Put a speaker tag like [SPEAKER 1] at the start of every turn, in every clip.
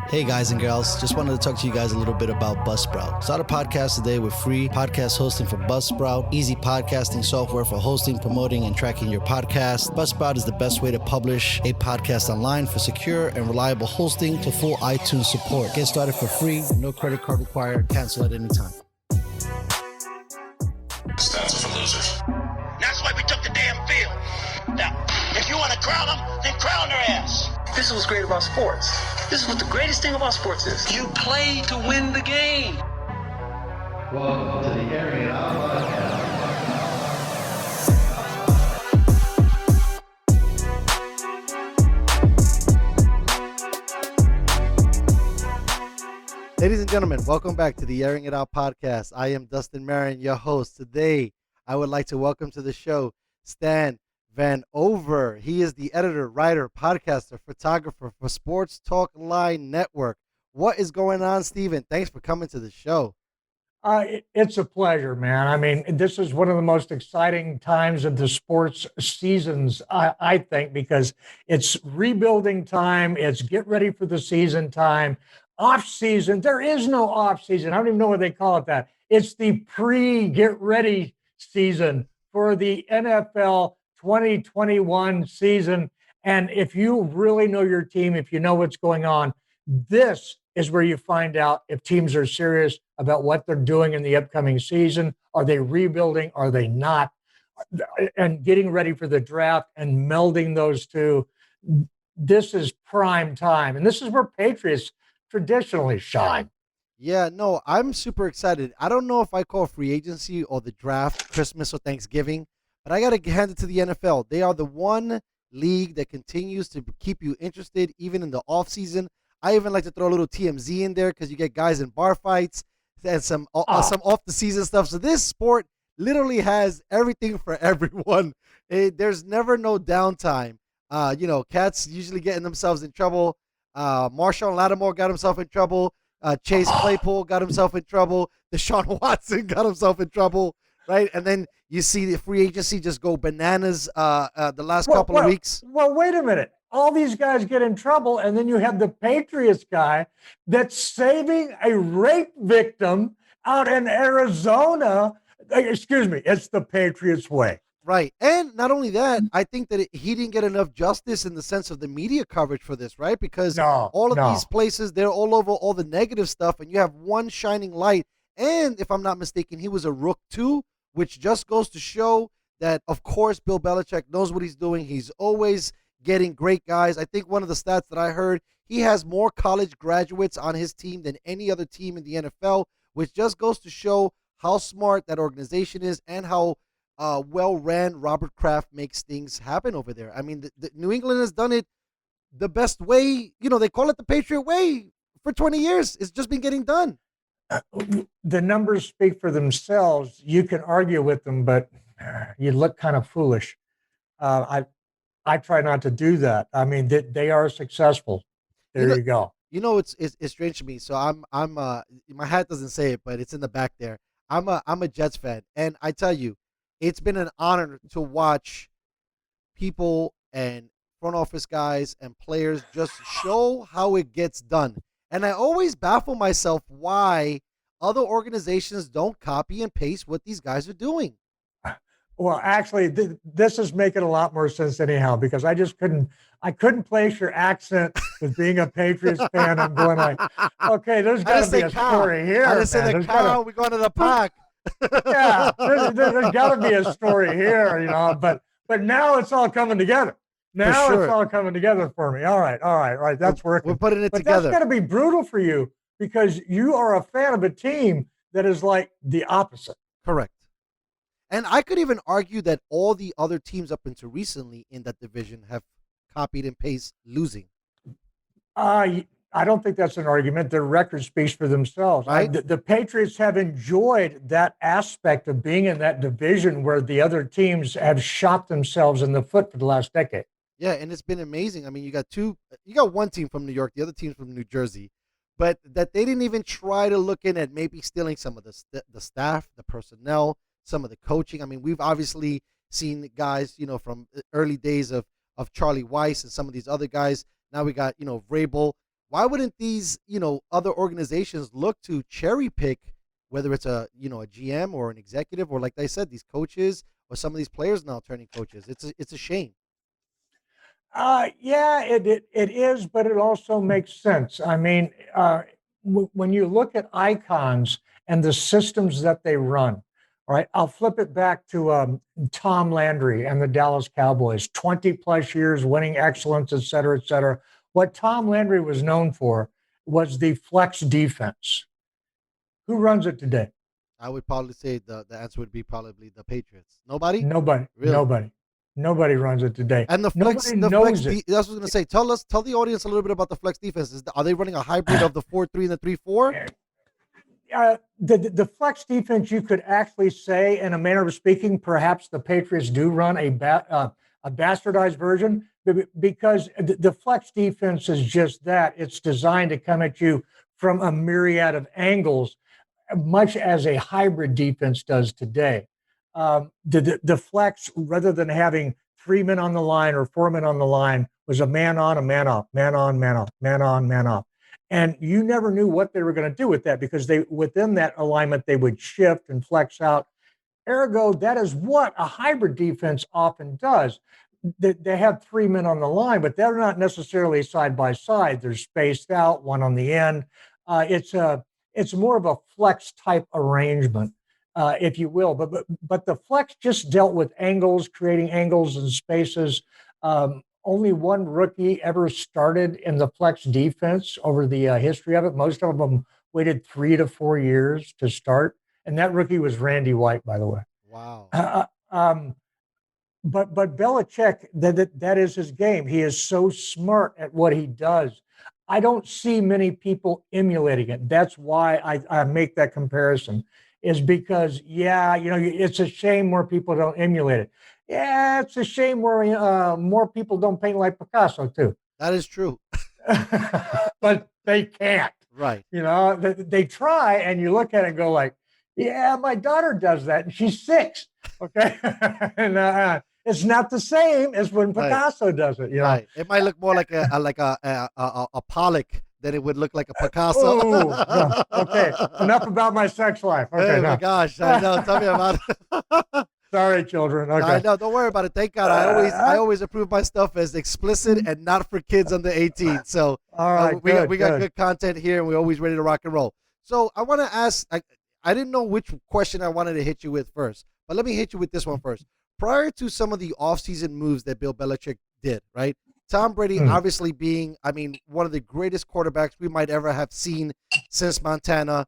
[SPEAKER 1] Hey guys and girls, just wanted to talk to you guys a little bit about Buzzsprout. Start a podcast today with free podcast hosting for Buzzsprout, easy podcasting software for hosting, promoting, and tracking your podcast. Buzzsprout is the best way to publish a podcast online for secure and reliable hosting to full iTunes support. Get started for free, no credit card required, cancel at any time.
[SPEAKER 2] Stats for losers. That's why we took the damn field. Now, if you want to crown them, then crown their ass.
[SPEAKER 3] This is what's great about sports. This is what the greatest thing about sports is.
[SPEAKER 2] You play to win the game.
[SPEAKER 1] Welcome to the Airin podcast. Ladies and gentlemen, welcome back to the Airing It Out podcast. I am Dustin, your host. Today, I would like to welcome to the show Stan VanOver. He is the editor, writer, podcaster, photographer for Sports Talk Line Network. What is going on, Steven? Thanks for coming to the show.
[SPEAKER 4] It's a pleasure, man. I mean, this is one of the most exciting times of the sports seasons, I think, because it's rebuilding time. It's get ready for the season time. Off season, there is no off season. I don't even know what they call it that. It's the pre-get ready season for the NFL 2021 season. And if you really know your team, if you know what's going on, this is where you find out if teams are serious about what they're doing in the upcoming season. Are they rebuilding? Are they not? And getting ready for the draft and melding those two. This is prime time. And this is where Patriots traditionally shine.
[SPEAKER 1] Yeah, no, I'm super excited. I don't know if I call free agency or the draft Christmas or Thanksgiving, but I got to hand it to the NFL. They are the one league that continues to keep you interested even in the offseason. I even like to throw a little TMZ in there because you get guys in bar fights and some off-the-season stuff. So this sport literally has everything for everyone. There's never no downtime. Cats usually getting themselves in trouble. Marshawn Lattimore got himself in trouble. Chase Claypool got himself in trouble. Deshaun Watson got himself in trouble, right? And then you see the free agency just go bananas the last couple of weeks.
[SPEAKER 4] Well, wait a minute. All these guys get in trouble, and then you have the Patriots guy that's saving a rape victim out in Arizona. Excuse me, it's the Patriots way.
[SPEAKER 1] Right. And not only that, I think that he didn't get enough justice in the sense of the media coverage for this, right? Because all of these places, they're all over all the negative stuff, and you have one shining light. And if I'm not mistaken, he was a rook too, which just goes to show that, of course, Bill Belichick knows what he's doing. He's always getting great guys. I think one of the stats that I heard, he has more college graduates on his team than any other team in the NFL, which just goes to show how smart that organization is and how well-ran Robert Kraft makes things happen over there. I mean, the New England has done it the best way. They call it the Patriot way for 20 years. It's just been getting done.
[SPEAKER 4] The numbers speak for themselves. You can argue with them, but you look kind of foolish. I try not to do that. I mean, they are successful. There you go.
[SPEAKER 1] It's strange to me. So I'm my hat doesn't say it, but it's in the back there. I'm a Jets fan, and I tell you, it's been an honor to watch people and front office guys and players just show how it gets done. And I always baffle myself why other organizations don't copy and paste what these guys are doing.
[SPEAKER 4] Well, actually, this is making a lot more sense anyhow, because I couldn't place your accent with being a Patriots fan. I'm going like, okay, there's got to be a story here.
[SPEAKER 1] I just say the cow, we go to the park.
[SPEAKER 4] Yeah, there's got to be a story here, but now it's all coming together. Now it's all coming together for me. All right. That's working.
[SPEAKER 1] We're putting it together.
[SPEAKER 4] That's got to be brutal for you because you are a fan of a team that is like the opposite.
[SPEAKER 1] Correct. And I could even argue that all the other teams up until recently in that division have copied and pasted losing.
[SPEAKER 4] I don't think that's an argument. Their record speaks for themselves.
[SPEAKER 1] Right?
[SPEAKER 4] The Patriots have enjoyed that aspect of being in that division where the other teams have shot themselves in the foot for the last decade.
[SPEAKER 1] Yeah, and it's been amazing. I mean, you got one team from New York, the other team's from New Jersey, but that they didn't even try to look in at maybe stealing some of the staff, the personnel, some of the coaching. I mean, we've obviously seen guys, from the early days of Charlie Weiss and some of these other guys. Now we got, Vrabel why wouldn't these, other organizations look to cherry pick, whether it's a GM or an executive, or like I said, these coaches or some of these players now turning coaches? It's a shame.
[SPEAKER 4] Yeah, it is, but it also makes sense. I mean, when you look at icons and the systems that they run, all right, I'll flip it back to Tom Landry and the Dallas Cowboys, 20 plus years winning excellence, et cetera, et cetera. What Tom Landry was known for was the flex defense. Who runs it today?
[SPEAKER 1] I would probably say the answer would be probably the Patriots. Nobody?
[SPEAKER 4] Nobody.
[SPEAKER 1] Really?
[SPEAKER 4] Nobody runs it today.
[SPEAKER 1] And the flex,
[SPEAKER 4] Nobody knows
[SPEAKER 1] it. That's what I was going to say. Tell the audience a little bit about the flex defense. Are they running a hybrid of the 4-3 and the 3-4?
[SPEAKER 4] The flex defense, you could actually say, in a manner of speaking, perhaps the Patriots do run a bastardized version, because the flex defense is just that. It's designed to come at you from a myriad of angles, much as a hybrid defense does today. The flex, rather than having 3 men on the line or 4 men on the line, was a man on, a man off, man on, man off, man on, man off. And you never knew what they were going to do with that, because within that alignment, they would shift and flex out. Ergo, that is what a hybrid defense often does. They have 3 men on the line, but they're not necessarily side by side. They're spaced out, one on the end. It's more of a flex type arrangement, if you will. But the flex just dealt with angles, creating angles and spaces. Only one rookie ever started in the flex defense over the history of it. Most of them waited 3 to 4 years to start, and that rookie was Randy White, by the way.
[SPEAKER 1] Wow.
[SPEAKER 4] But Belichick, that is his game. He is so smart at what he does. I don't see many people emulating it. That's why I make that comparison, is because, it's a shame more people don't emulate it. Yeah, it's a shame where more people don't paint like Picasso, too.
[SPEAKER 1] That is true.
[SPEAKER 4] But they can't.
[SPEAKER 1] Right.
[SPEAKER 4] They try, and you look at it and go like, yeah, my daughter does that, and she's 6. Okay. And it's not the same as when Picasso does it.
[SPEAKER 1] Right. It might look more like a Pollock than it would look like a Picasso.
[SPEAKER 4] Oh, no. Okay. Enough about my sex life. Okay.
[SPEAKER 1] Oh my gosh. I know. Tell me about it.
[SPEAKER 4] Sorry, children. Okay.
[SPEAKER 1] I know. Don't worry about it. Thank God. I always approve my stuff as explicit and not for kids under 18. So
[SPEAKER 4] all right,
[SPEAKER 1] we got good content here, and we're always ready to rock and roll. So I want to ask. I didn't know which question I wanted to hit you with first, but let me hit you with this one first. Prior to some of the offseason moves that Bill Belichick did, right? Tom Brady obviously being, one of the greatest quarterbacks we might ever have seen since Montana.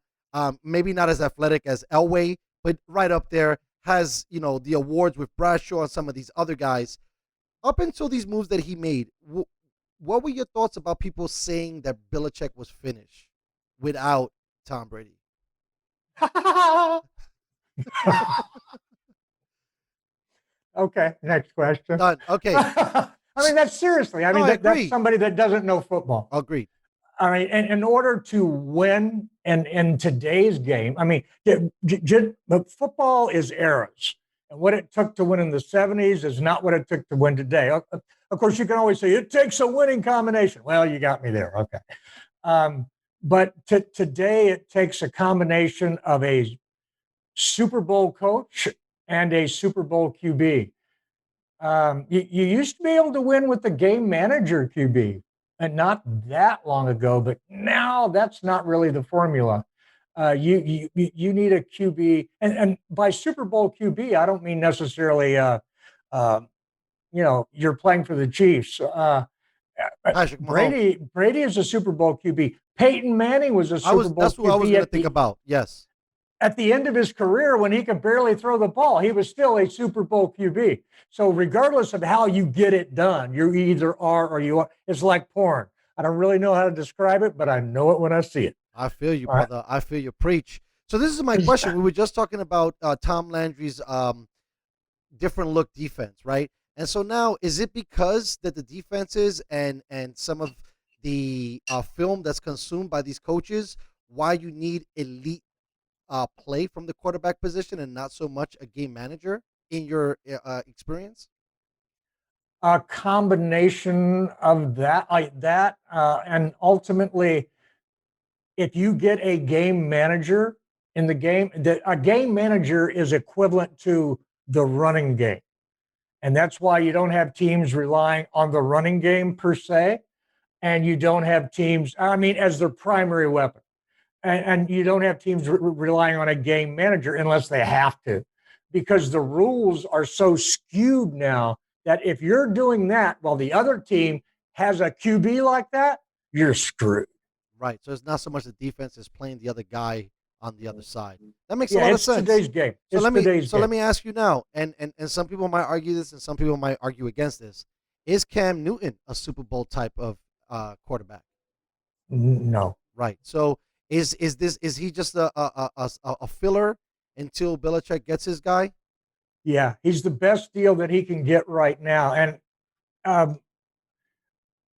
[SPEAKER 1] Maybe not as athletic as Elway, but right up there. Has, the awards with Bradshaw and some of these other guys. Up until these moves that he made, what were your thoughts about people saying that Belichick was finished without Tom Brady?
[SPEAKER 4] Okay, next question.
[SPEAKER 1] Done. Okay.
[SPEAKER 4] That's seriously. That's somebody that doesn't know football.
[SPEAKER 1] Agreed.
[SPEAKER 4] All right, and in order to win in today's game, football is eras. And what it took to win in the 70s is not what it took to win today. Of course, you can always say, it takes a winning combination. Well, you got me there. Okay. But today, it takes a combination of a Super Bowl coach and a Super Bowl QB. You used to be able to win with the game manager QB. And not that long ago, but now that's not really the formula. You need a QB, and by Super Bowl QB, I don't mean necessarily, you're playing for the Chiefs. Brady is a Super Bowl QB. Peyton Manning was a Super Bowl QB.
[SPEAKER 1] That's what I was going to think about. Yes.
[SPEAKER 4] At the end of his career, when he could barely throw the ball, he was still a Super Bowl QB. So regardless of how you get it done, you either are or you are. It's like porn. I don't really know how to describe it, but I know it when I see it.
[SPEAKER 1] I feel you, brother. Right. I feel you. Preach. So this is my question. We were just talking about Tom Landry's different look defense, right? And so now, is it because that the defenses and some of the film that's consumed by these coaches, why you need elite play from the quarterback position and not so much a game manager in your experience?
[SPEAKER 4] a combination of that, and ultimately, if you get a game manager in the game, a game manager is equivalent to the running game. And that's why you don't have teams relying on the running game per se. And you don't have teams, as their primary weapon. And you don't have teams relying on a game manager unless they have to, because the rules are so skewed now that if you're doing that while the other team has a QB like that, you're screwed.
[SPEAKER 1] Right. So it's not so much the defense is playing the other guy on the other side. That makes a
[SPEAKER 4] Yeah,
[SPEAKER 1] lot of
[SPEAKER 4] it's
[SPEAKER 1] sense.
[SPEAKER 4] today's game.
[SPEAKER 1] So let
[SPEAKER 4] game.
[SPEAKER 1] me ask you now, and some people might argue this, and some people might argue against this. Is Cam Newton a Super Bowl type of quarterback?
[SPEAKER 4] No.
[SPEAKER 1] Right. So is he just a filler until Belichick gets his guy?
[SPEAKER 4] Yeah, he's the best deal that he can get right now. And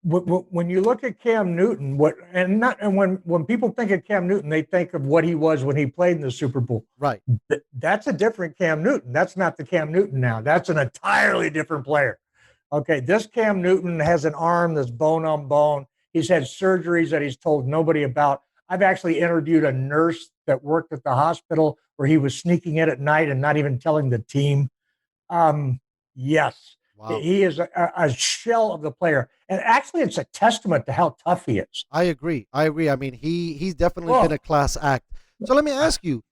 [SPEAKER 4] when you look at Cam Newton, when people think of Cam Newton, they think of what he was when he played in the Super Bowl.
[SPEAKER 1] Right.
[SPEAKER 4] That's a different Cam Newton. That's not the Cam Newton now. That's an entirely different player. Okay, this Cam Newton has an arm that's bone on bone. He's had surgeries that he's told nobody about. I've actually interviewed a nurse that worked at the hospital where he was sneaking in at night and not even telling the team. Yes. Wow. He is a shell of the player. And actually, it's a testament to how tough he is.
[SPEAKER 1] I agree. I mean, he's definitely been a class act. So let me ask you,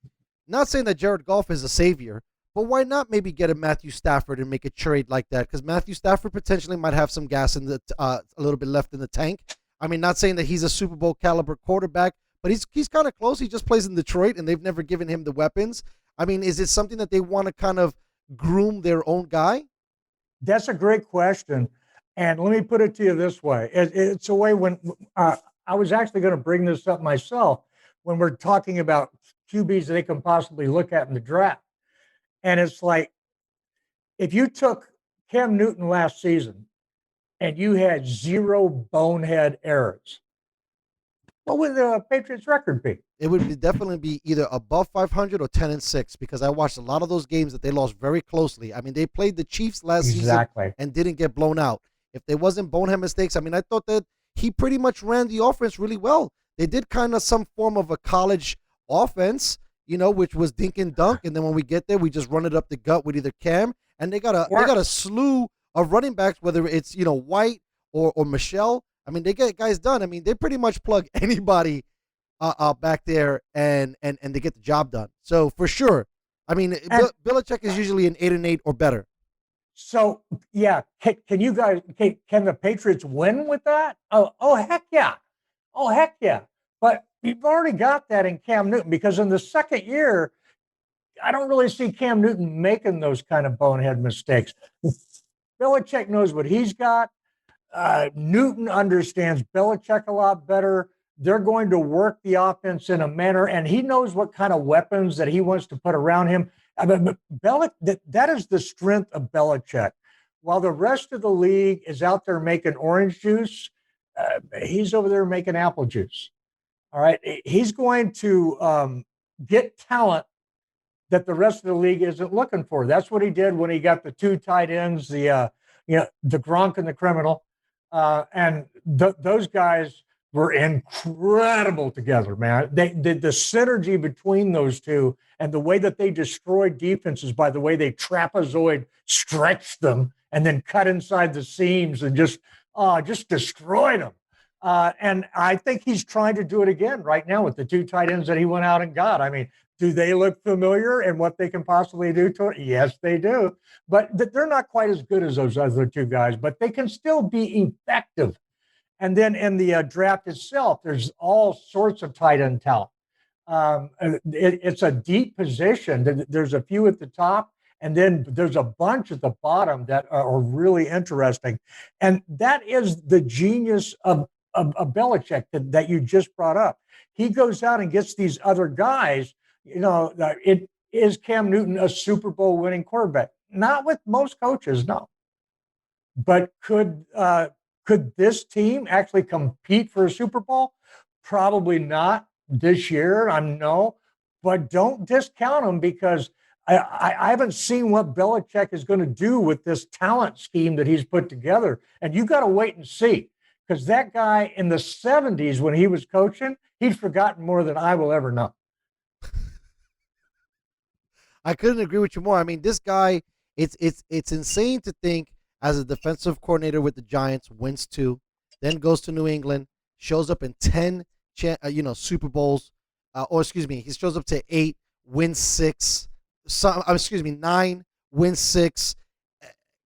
[SPEAKER 1] not saying that Jared Goff is a savior, but why not maybe get a Matthew Stafford and make a trade like that? Because Matthew Stafford potentially might have some gas in the a little bit left in the tank. I mean, not saying that he's a Super Bowl caliber quarterback, but he's kind of close. He just plays in Detroit, and they've never given him the weapons. I mean, is it something that they want to kind of groom their own guy?
[SPEAKER 4] That's a great question. And let me put it to you this way. It's a way when I was actually going to bring this up myself when we're talking about QBs that they can possibly look at in the draft. And it's like, if you took Cam Newton last season and you had 0 bonehead errors, what would the Patriots record be?
[SPEAKER 1] It would definitely be either above 500 or 10-6, because I watched a lot of those games that they lost very closely. I mean, they played the Chiefs last season and didn't get blown out. If there wasn't bonehead mistakes, I mean, I thought that he pretty much ran the offense really well. They did kind of some form of a college offense, which was dink and dunk, and then when we get there, we just run it up the gut with either Cam, and they got a slew of running backs, whether it's White or Michelle. I mean, they get guys done. I mean, they pretty much plug anybody back there, and they get the job done. So for sure, I mean, Belichick is usually an 8-8 or better.
[SPEAKER 4] So yeah, can you guys? Can the Patriots win with that? Oh heck yeah, But you've already got that in Cam Newton, because in the second year, I don't really see Cam Newton making those kind of bonehead mistakes. Belichick knows what he's got. Newton understands Belichick a lot better. They're going to work the offense in a manner, and he knows what kind of weapons that he wants to put around him. I mean, that is the strength of Belichick. While the rest of the league is out there making orange juice, he's over there making apple juice. All right. He's going to get talent that the rest of the league isn't looking for. That's what he did when he got the 2 tight ends, the Gronk and the criminal. And those guys were incredible together, man. The synergy between those two and the way that they destroyed defenses by the way they trapezoid stretched them and then cut inside the seams and just destroyed them. And I think he's trying to do it again right now with the 2 tight ends that he went out and got. I mean, do they look familiar and what they can possibly do to it? Yes, they do. But they're not quite as good as those other 2 guys, but they can still be effective. And then in the draft itself, there's all sorts of tight end talent. It's a deep position. There's a few at the top, and then there's a bunch at the bottom that are really interesting. And that is the genius of Belichick that you just brought up. He goes out and gets these other guys. Is Cam Newton a Super Bowl winning quarterback? Not with most coaches, no. But could this team actually compete for a Super Bowl? Probably not this year. I know, but don't discount them, because I haven't seen what Belichick is going to do with this talent scheme that he's put together. And you got to wait and see, because that guy in the 70s, when he was coaching, he'd forgotten more than I will ever know.
[SPEAKER 1] I couldn't agree with you more. I mean, this guy, it's insane to think as a defensive coordinator with the Giants, wins 2, then goes to New England, shows up in 10 Super Bowls, or excuse me, he shows up to 8, wins 6, 9, wins 6,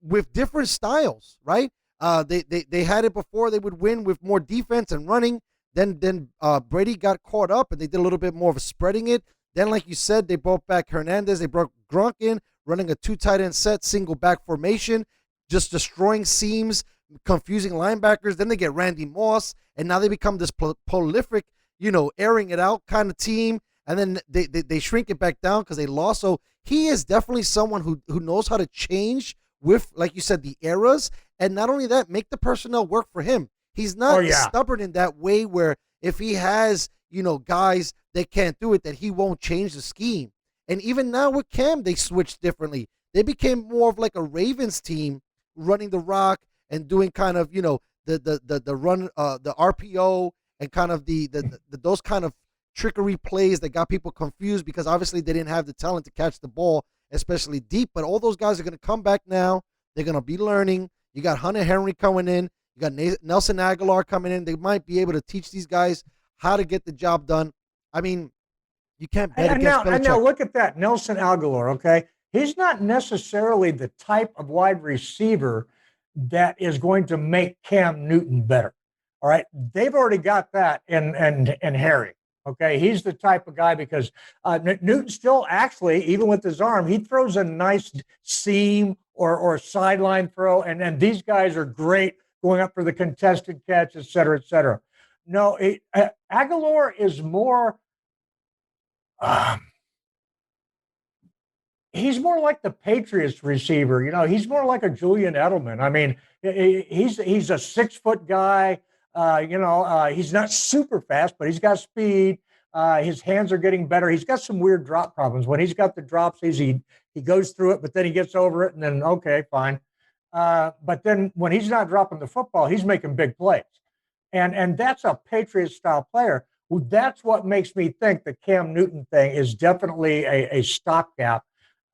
[SPEAKER 1] with different styles, right? They had it before. They would win with more defense and running. Then Brady got caught up, and they did a little bit more of spreading it. Then, like you said, they brought back Hernandez. They brought Gronk in, running a 2 tight end set, single back formation, just destroying seams, confusing linebackers. Then they get Randy Moss, and now they become this prolific, airing it out kind of team. And then they shrink it back down because they lost. So he is definitely someone who knows how to change with, like you said, the eras. And not only that, make the personnel work for him. He's not stubborn in that way where if he has, guys that can't do it, that he won't change the scheme. And even now with Cam, they switched differently. They became more of like a Ravens team, running the rock and doing kind of, the run, the RPO, and kind of the those kind of trickery plays that got people confused because obviously they didn't have the talent to catch the ball, especially deep. But all those guys are going to come back now. They're going to be learning. You got Hunter Henry coming in. You got Nelson Aguilar coming in. They might be able to teach these guys how to get the job done. I mean, you can't bet against Belichick.
[SPEAKER 4] And now look at that, Nelson Aguilar, okay? He's not necessarily the type of wide receiver that is going to make Cam Newton better, all right? They've already got that in Harry, okay? He's the type of guy because Newton still actually, even with his arm, he throws a nice seam or sideline throw, and these guys are great going up for the contested catch, et cetera, et cetera. No, Aguilar is more he's more like the Patriots receiver. He's more like a Julian Edelman. I mean, he's a 6-foot guy. He's not super fast, but he's got speed. His hands are getting better. He's got some weird drop problems. When he's got the drops, he goes through it, but then he gets over it, and then, okay, fine. But then when he's not dropping the football, he's making big plays. And that's a Patriot-style player. That's what makes me think the Cam Newton thing is definitely a stopgap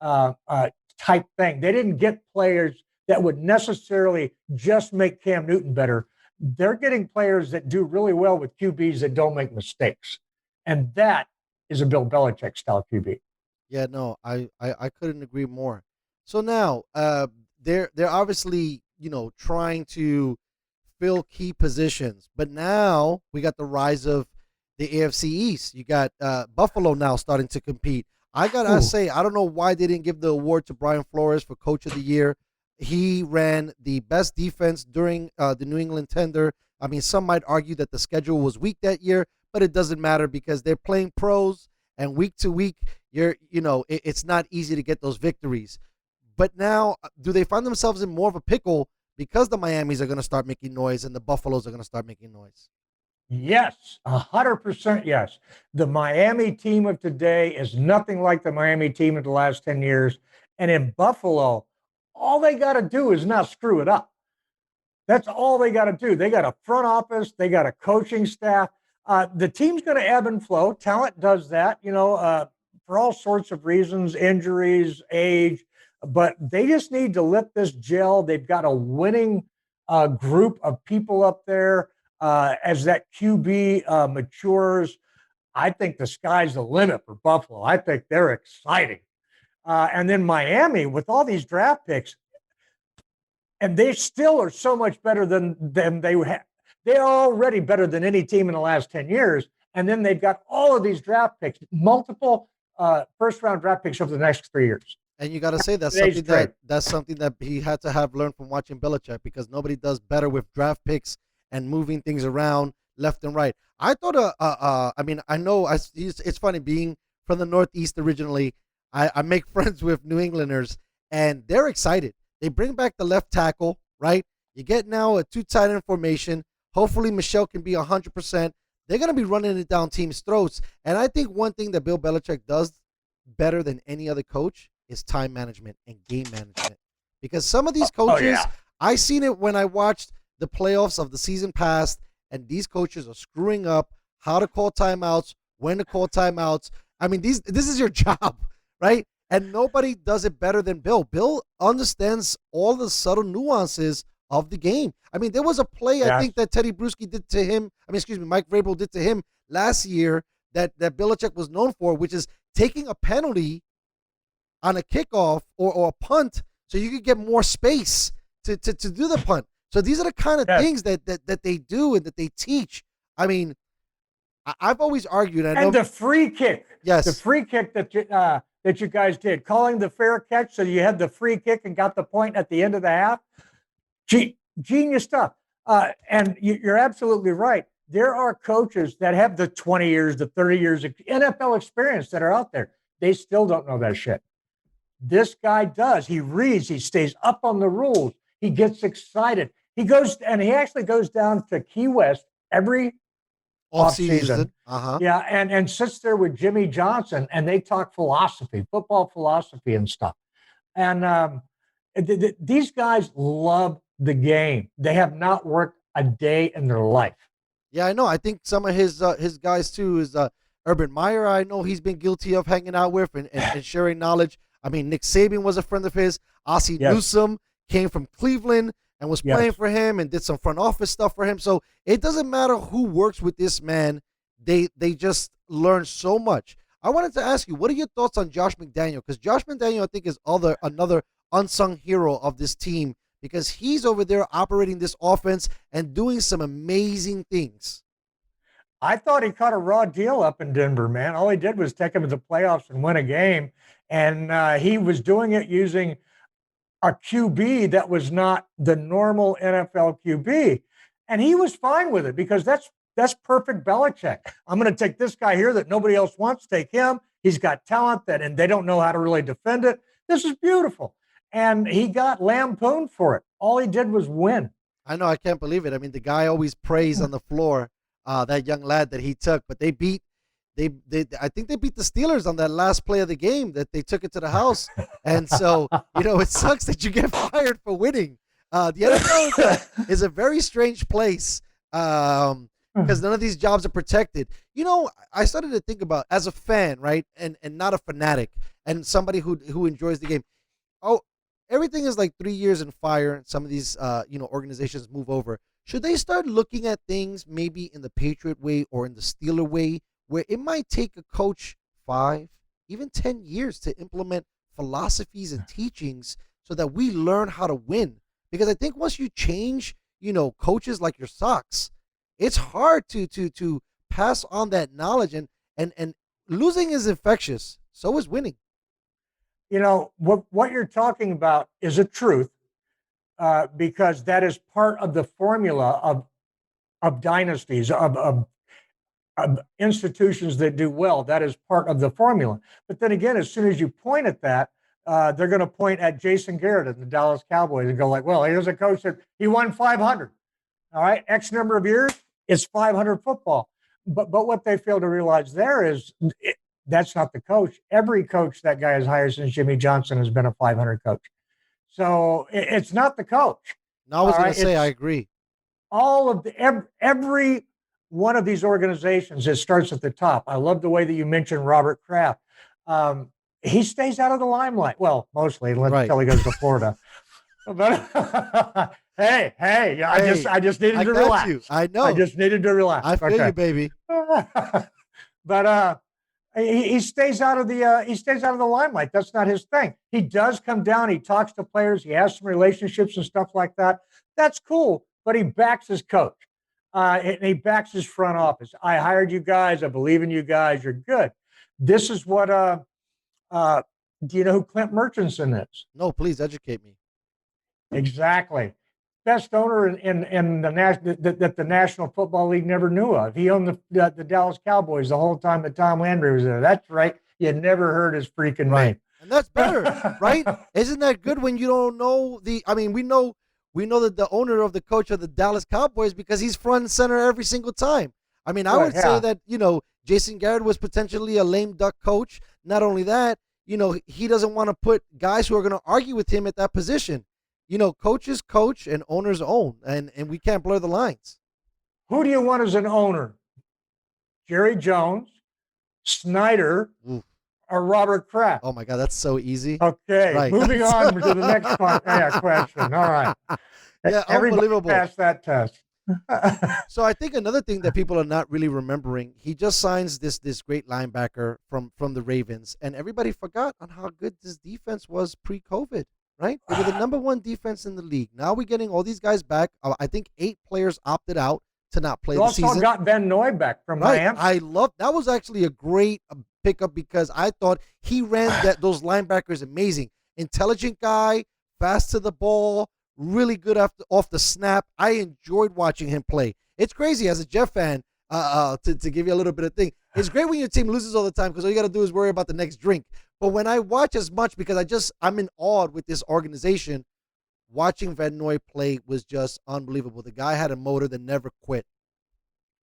[SPEAKER 4] type thing. They didn't get players that would necessarily just make Cam Newton better. They're getting players that do really well with QBs that don't make mistakes. And that is a Bill Belichick-style QB.
[SPEAKER 1] Yeah, no, I couldn't agree more. So now they're obviously, trying to fill key positions. But now we got the rise of the AFC East. You got Buffalo now starting to compete. I got to say, I don't know why they didn't give the award to Brian Flores for Coach of the Year. He ran the best defense during the New England tender. I mean, some might argue that the schedule was weak that year, but it doesn't matter because they're playing pros, and week to week, it's not easy to get those victories. But now, do they find themselves in more of a pickle because the Miamis are going to start making noise and the Buffaloes are going to start making noise?
[SPEAKER 4] Yes, 100% yes. The Miami team of today is nothing like the Miami team of the last 10 years. And in Buffalo, all they got to do is not screw it up. That's all they got to do. They got a front office. They got a coaching staff. The team's going to ebb and flow. Talent does that, for all sorts of reasons, injuries, age. But they just need to let this gel. They've got a winning group of people up there. As that QB matures, I think the sky's the limit for Buffalo. I think they're exciting. And then Miami, with all these draft picks, and they still are so much better than they have. They're already better than any team in the last 10 years. And then they've got all of these draft picks, multiple first-round draft picks over the next 3 years.
[SPEAKER 1] And you got to say that's something that he had to have learned from watching Belichick, because nobody does better with draft picks and moving things around left and right. I thought, I know it's funny being from the Northeast originally. I make friends with New Englanders, and they're excited. They bring back the left tackle, right? You get now a 2 tight end formation. Hopefully Michelle can be 100%. They're going to be running it down teams' throats. And I think one thing that Bill Belichick does better than any other coach is time management and game management. Because some of these coaches, I seen it when I watched the playoffs of the season past, and these coaches are screwing up how to call timeouts, when to call timeouts. I mean, this is your job, right? And nobody does it better than Bill. Bill understands all the subtle nuances of the game. I mean, there was a play I think that Teddy Bruschi did to him. Mike Vrabel did to him last year that Belichick was known for, which is taking a penalty on a kickoff or a punt so you could get more space to do the punt. So these are the kind of things that they do and that they teach. I mean, I've always argued.
[SPEAKER 4] And the free kick.
[SPEAKER 1] Yes.
[SPEAKER 4] The free kick that you guys did, calling the fair catch so you had the free kick and got the point at the end of the half. Genius stuff. And you're absolutely right. There are coaches that have the 20 years, the 30 years of NFL experience that are out there. They still don't know that shit. This guy does. He reads. He stays up on the rules. He gets excited. He actually goes down to Key West every off-season. Yeah, and sits there with Jimmy Johnson, and they talk philosophy, football philosophy and stuff. And these guys love the game. They have not worked a day in their life.
[SPEAKER 1] Yeah, I know. I think some of his guys too is Urban Meyer. I know he's been guilty of hanging out with and sharing knowledge. I mean, Nick Saban was a friend of his. Ossie Newsome came from Cleveland and was playing for him and did some front office stuff for him. So it doesn't matter who works with this man. They just learn so much. I wanted to ask you, what are your thoughts on Josh McDaniel? Because Josh McDaniel, I think, is another unsung hero of this team, because he's over there operating this offense and doing some amazing things.
[SPEAKER 4] I thought he caught a raw deal up in Denver, man. All he did was take him to the playoffs and win a game. And he was doing it using a QB that was not the normal NFL QB. And he was fine with it because that's perfect Belichick. I'm going to take this guy here that nobody else wants, take him. He's got talent and they don't know how to really defend it. This is beautiful. And he got lampooned for it. All he did was win.
[SPEAKER 1] I know. I can't believe it. I mean, the guy always prays on the floor, that young lad that he took. But I think they beat the Steelers on that last play of the game that they took it to the house. And so, it sucks that you get fired for winning. The NFL is a very strange place because none of these jobs are protected. I started to think about, as a fan, right, and not a fanatic, and somebody who enjoys the game. Oh, everything is like 3 years in fire. Some of these, organizations move over. Should they start looking at things maybe in the Patriot way or in the Steeler way, where it might take a coach 5, even 10 years to implement philosophies and teachings so that we learn how to win? Because I think once you change, coaches like your socks, it's hard to pass on that knowledge, and losing is infectious. So is winning.
[SPEAKER 4] What you're talking about is a truth, because that is part of the formula of dynasties, of institutions that do well. That is part of the formula. But then again, as soon as you point at that, they're going to point at Jason Garrett and the Dallas Cowboys and go like, well, here's a coach that he won 500. All right, X number of years, it's 500 football. But what they fail to realize there is that's not the coach. Every coach that guy has hired since Jimmy Johnson has been a 500 coach. So it's not the coach.
[SPEAKER 1] No, I was going to say, I agree.
[SPEAKER 4] All of every one of these organizations, it starts at the top. I love the way that you mentioned Robert Kraft. He stays out of the limelight. Well, mostly until he goes to Florida. But hey, I just needed to relax.
[SPEAKER 1] You. I know.
[SPEAKER 4] I just needed to relax.
[SPEAKER 1] I feel you, baby.
[SPEAKER 4] But he stays out of the limelight. That's not his thing. He does come down. He talks to players. He has some relationships and stuff like that. That's cool. But he backs his coach. And he backs his front office. I hired you guys. I believe in you guys. You're good. This is what. Do you know who Clint Murchison is?
[SPEAKER 1] No, please educate me.
[SPEAKER 4] Exactly. Best owner in the National Football League never knew of. He owned the Dallas Cowboys the whole time that Tom Landry was there. That's right. You never heard his freaking name.
[SPEAKER 1] And that's better, right? Isn't that good when you don't know we know that the owner of the coach of the Dallas Cowboys because he's front and center every single time. I would say that, Jason Garrett was potentially a lame duck coach. Not only that, he doesn't want to put guys who are going to argue with him at that position. Coaches coach and owners own, and we can't blur the lines.
[SPEAKER 4] Who do you want as an owner? Jerry Jones, Snyder, or Robert Kraft?
[SPEAKER 1] Oh my God, that's so easy.
[SPEAKER 4] Okay,
[SPEAKER 1] right.
[SPEAKER 4] Moving on to the next question. All right.
[SPEAKER 1] Yeah, unbelievable.
[SPEAKER 4] Everybody passed that test.
[SPEAKER 1] So I think another thing that people are not really remembering, he just signs this great linebacker from the Ravens, and everybody forgot on how good this defense was pre-COVID, right? They were the number one defense in the league. Now we're getting all these guys back. I think 8 players opted out to not play the season.
[SPEAKER 4] Also got VanOver back from Miami.
[SPEAKER 1] I love that. Was actually a great pickup because I thought he ran those linebackers amazing. Intelligent guy, fast to the ball, really good off the snap. I enjoyed watching him play. It's crazy as a Jeff fan, to give you a little bit of thing. It's great when your team loses all the time because all you got to do is worry about the next drink. But when I watch as much, because I'm in awe with this organization, watching VanOver play was just unbelievable. The guy had a motor that never quit.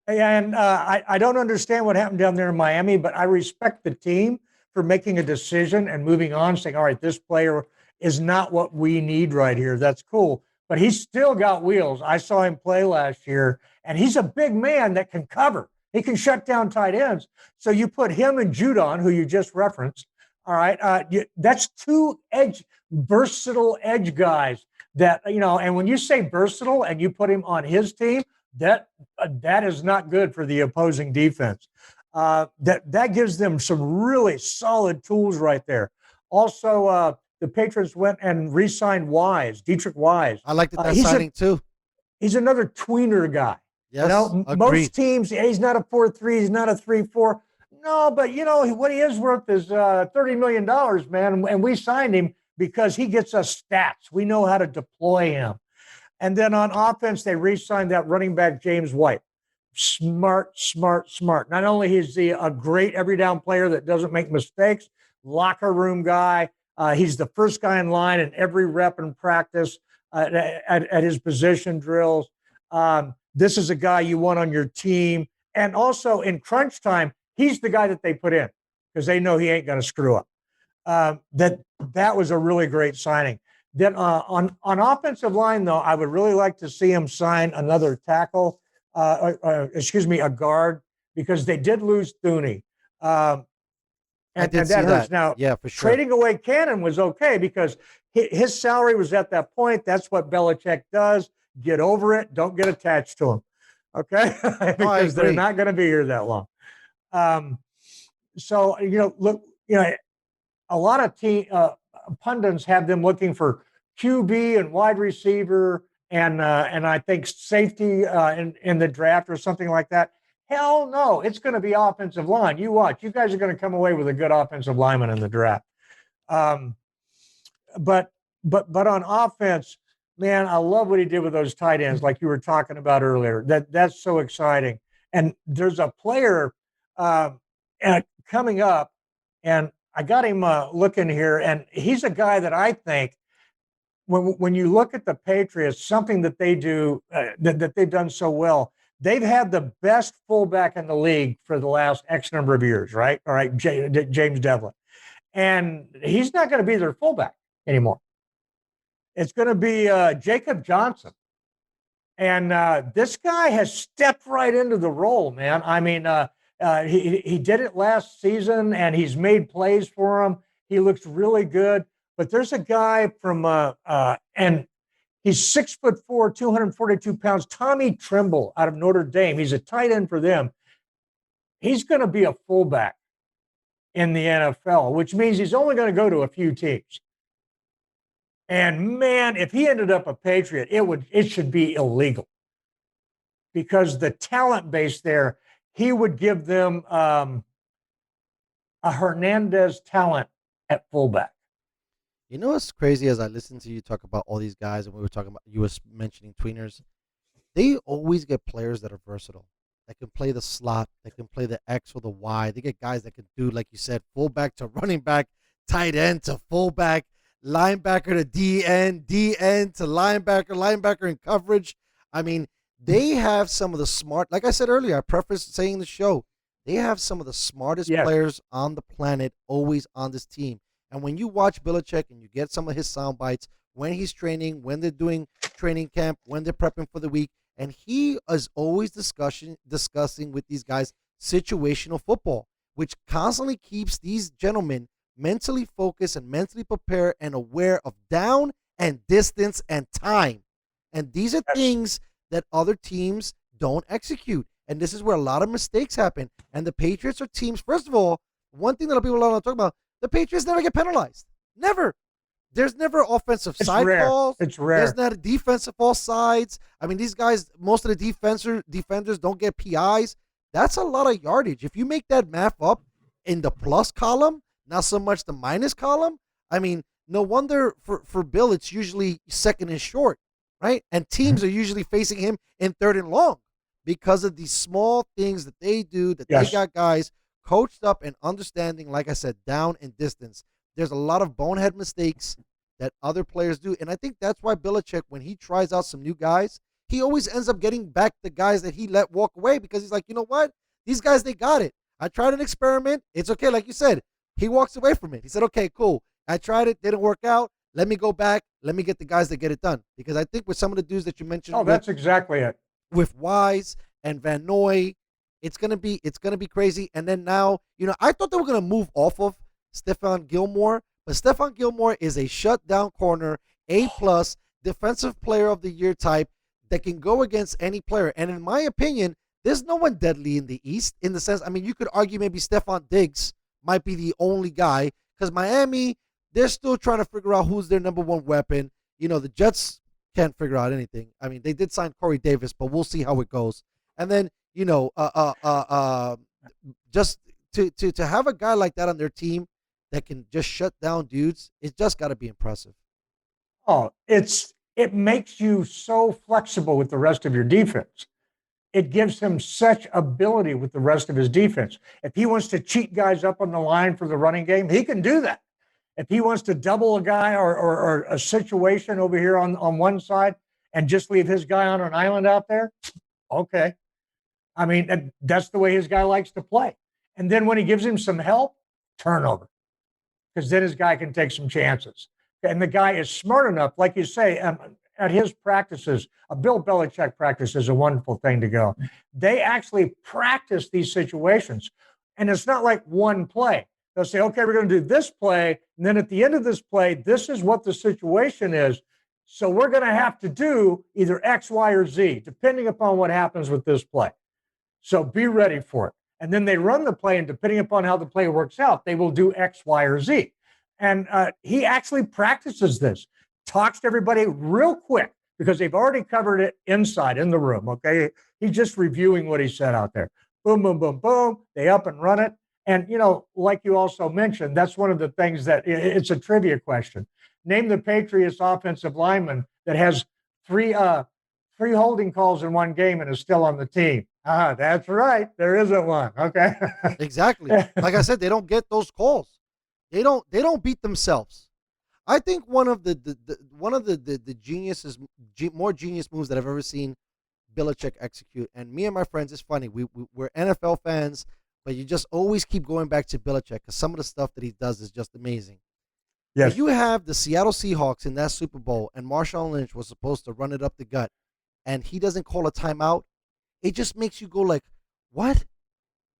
[SPEAKER 4] And I don't understand what happened down there in Miami, but I respect the team for making a decision and moving on, saying, all right, this player is not what we need right here. That's cool. But he's still got wheels. I saw him play last year, and he's a big man that can cover. He can shut down tight ends. So you put him and Judon, who you just referenced, all right, that's 2 versatile edge guys that, and when you say versatile and you put him on his team, that is not good for the opposing defense. That gives them some really solid tools right there. Also, the Patriots went and re-signed Dietrich Wise.
[SPEAKER 1] I like that signing too.
[SPEAKER 4] He's another tweener guy.
[SPEAKER 1] Yes,
[SPEAKER 4] most teams, he's not a 4-3, he's not a 3-4. No, but what he is worth is $30 million, man. And we signed him because he gets us stats. We know how to deploy him. And then on offense, they re-signed that running back, James White. Smart. Not only is he a great every down player that doesn't make mistakes, locker room guy. He's the first guy in line in every rep in practice at his position drills. This is a guy you want on your team. And also in crunch time, he's the guy that they put in because they know he ain't going to screw up. That was a really great signing. Then on offensive line, though, I would really like to see him sign another tackle, a guard, because they did lose Thuney. And that hurts. Now,
[SPEAKER 1] yeah, for sure.
[SPEAKER 4] Trading away Cannon was okay because his salary was at that point. That's what Belichick does. Get over it. Don't get attached to him. Okay? Because they're not going to be here that long. So, look, a lot of pundits have them looking for QB and wide receiver and I think safety in the draft or something like that. Hell no, it's going to be offensive line. You watch. You guys are going to come away with a good offensive lineman in the draft. But on offense, man, I love what he did with those tight ends, like you were talking about earlier. That's so exciting. And there's a player coming up, and I got him looking here, and he's a guy that I think when you look at the Patriots, something that they do that they've done so well, they've had the best fullback in the league for the last X number of years, right? All right, James Devlin. And he's not going to be their fullback anymore. It's going to be Jacob Johnson. And this guy has stepped right into the role, man. I mean, he did it last season, and he's made plays for him. He looks really good. But there's a guy from, and he's 6'4", 242 pounds, Tommy Tremble out of Notre Dame. He's a tight end for them. He's going to be a fullback in the NFL, which means he's only going to go to a few teams. And man, if he ended up a Patriot, it should be illegal because the talent base there, he would give them a Hernandez talent at fullback.
[SPEAKER 1] You know what's crazy as I listen to you talk about all these guys, and we were talking about, you were mentioning tweeners, they always get players that are versatile, that can play the slot, that can play the X or the Y. They get guys that can do, like you said, fullback to running back, tight end to fullback, linebacker to DN, DN to linebacker in coverage. I mean, they have some of the smart, like I said earlier, I prefaced saying the show, they have some of the smartest players on the planet always on this team. And when you watch Belichick and you get some of his sound bites, when he's training, when they're doing training camp, when they're prepping for the week, and he is always discussing with these guys situational football, which constantly keeps these gentlemen mentally focused and mentally prepared and aware of down and distance and time. And these are things that other teams don't execute. And this is where a lot of mistakes happen. And the Patriots are teams, first of all, one thing that people don't talk about, the Patriots never get penalized. Never. There's never offensive side calls.
[SPEAKER 4] It's rare.
[SPEAKER 1] There's not a defensive offsides. I mean, these guys, most of the defenders don't get PIs. That's a lot of yardage. If you make that math up in the plus column, not so much the minus column, I mean, no wonder for Bill it's usually second and short, right? And teams are usually facing him in third and long because of these small things that they do, that they got guys coached up and understanding, like I said, down and distance. There's a lot of bonehead mistakes that other players do. And I think that's why Belichick, when he tries out some new guys, he always ends up getting back the guys that he let walk away because he's like, you know what? These guys, they got it. I tried an experiment. It's okay. Like you said, he walks away from it. He said, okay, cool. I tried it. Didn't work out. Let me go back. Let me get the guys that get it done. Because I think with some of the dudes that you mentioned.
[SPEAKER 4] Oh, that's exactly it.
[SPEAKER 1] With Wise and Van Noy, it's gonna be crazy. And then now, I thought they were gonna move off of Stephon Gilmore, but Stephon Gilmore is a shutdown corner, A+ defensive player of the year type that can go against any player. And in my opinion, there's no one deadly in the East in the sense, I mean, you could argue maybe Stephon Diggs might be the only guy because Miami, they're still trying to figure out who's their number one weapon. The Jets can't figure out anything. I mean, they did sign Corey Davis, but we'll see how it goes. And then, just to have a guy like that on their team that can just shut down dudes, it's just got to be impressive.
[SPEAKER 4] Oh, it makes you so flexible with the rest of your defense. It gives him such ability with the rest of his defense. If he wants to cheat guys up on the line for the running game, he can do that. If he wants to double a guy or a situation over here on one side and just leave his guy on an island out there, okay. I mean, that's the way his guy likes to play. And then when he gives him some help, turnover. Because then his guy can take some chances. And the guy is smart enough, like you say, at his practices, a Bill Belichick practice is a wonderful thing to go. They actually practice these situations. And it's not like one play. They'll say, okay, we're going to do this play. And then at the end of this play, this is what the situation is. So we're going to have to do either X, Y, or Z, depending upon what happens with this play. So be ready for it. And then they run the play, and depending upon how the play works out, they will do X, Y, or Z. And he actually practices this, talks to everybody real quick because they've already covered it inside in the room, okay? He's just reviewing what he said out there. Boom, boom, boom, boom. They up and run it. And, like you also mentioned, that's one of the things that it's a trivia question. Name the Patriots offensive lineman that has three holding calls in one game and is still on the team. That's right. There isn't one. Okay.
[SPEAKER 1] Exactly. Like I said, they don't get those calls. They don't beat themselves. I think one of the more genius moves that I've ever seen Belichick execute, and me and my friends, it's funny, we're NFL fans, but you just always keep going back to Belichick because some of the stuff that he does is just amazing. Yes. If you have the Seattle Seahawks in that Super Bowl and Marshawn Lynch was supposed to run it up the gut and he doesn't call a timeout, it just makes you go like, what?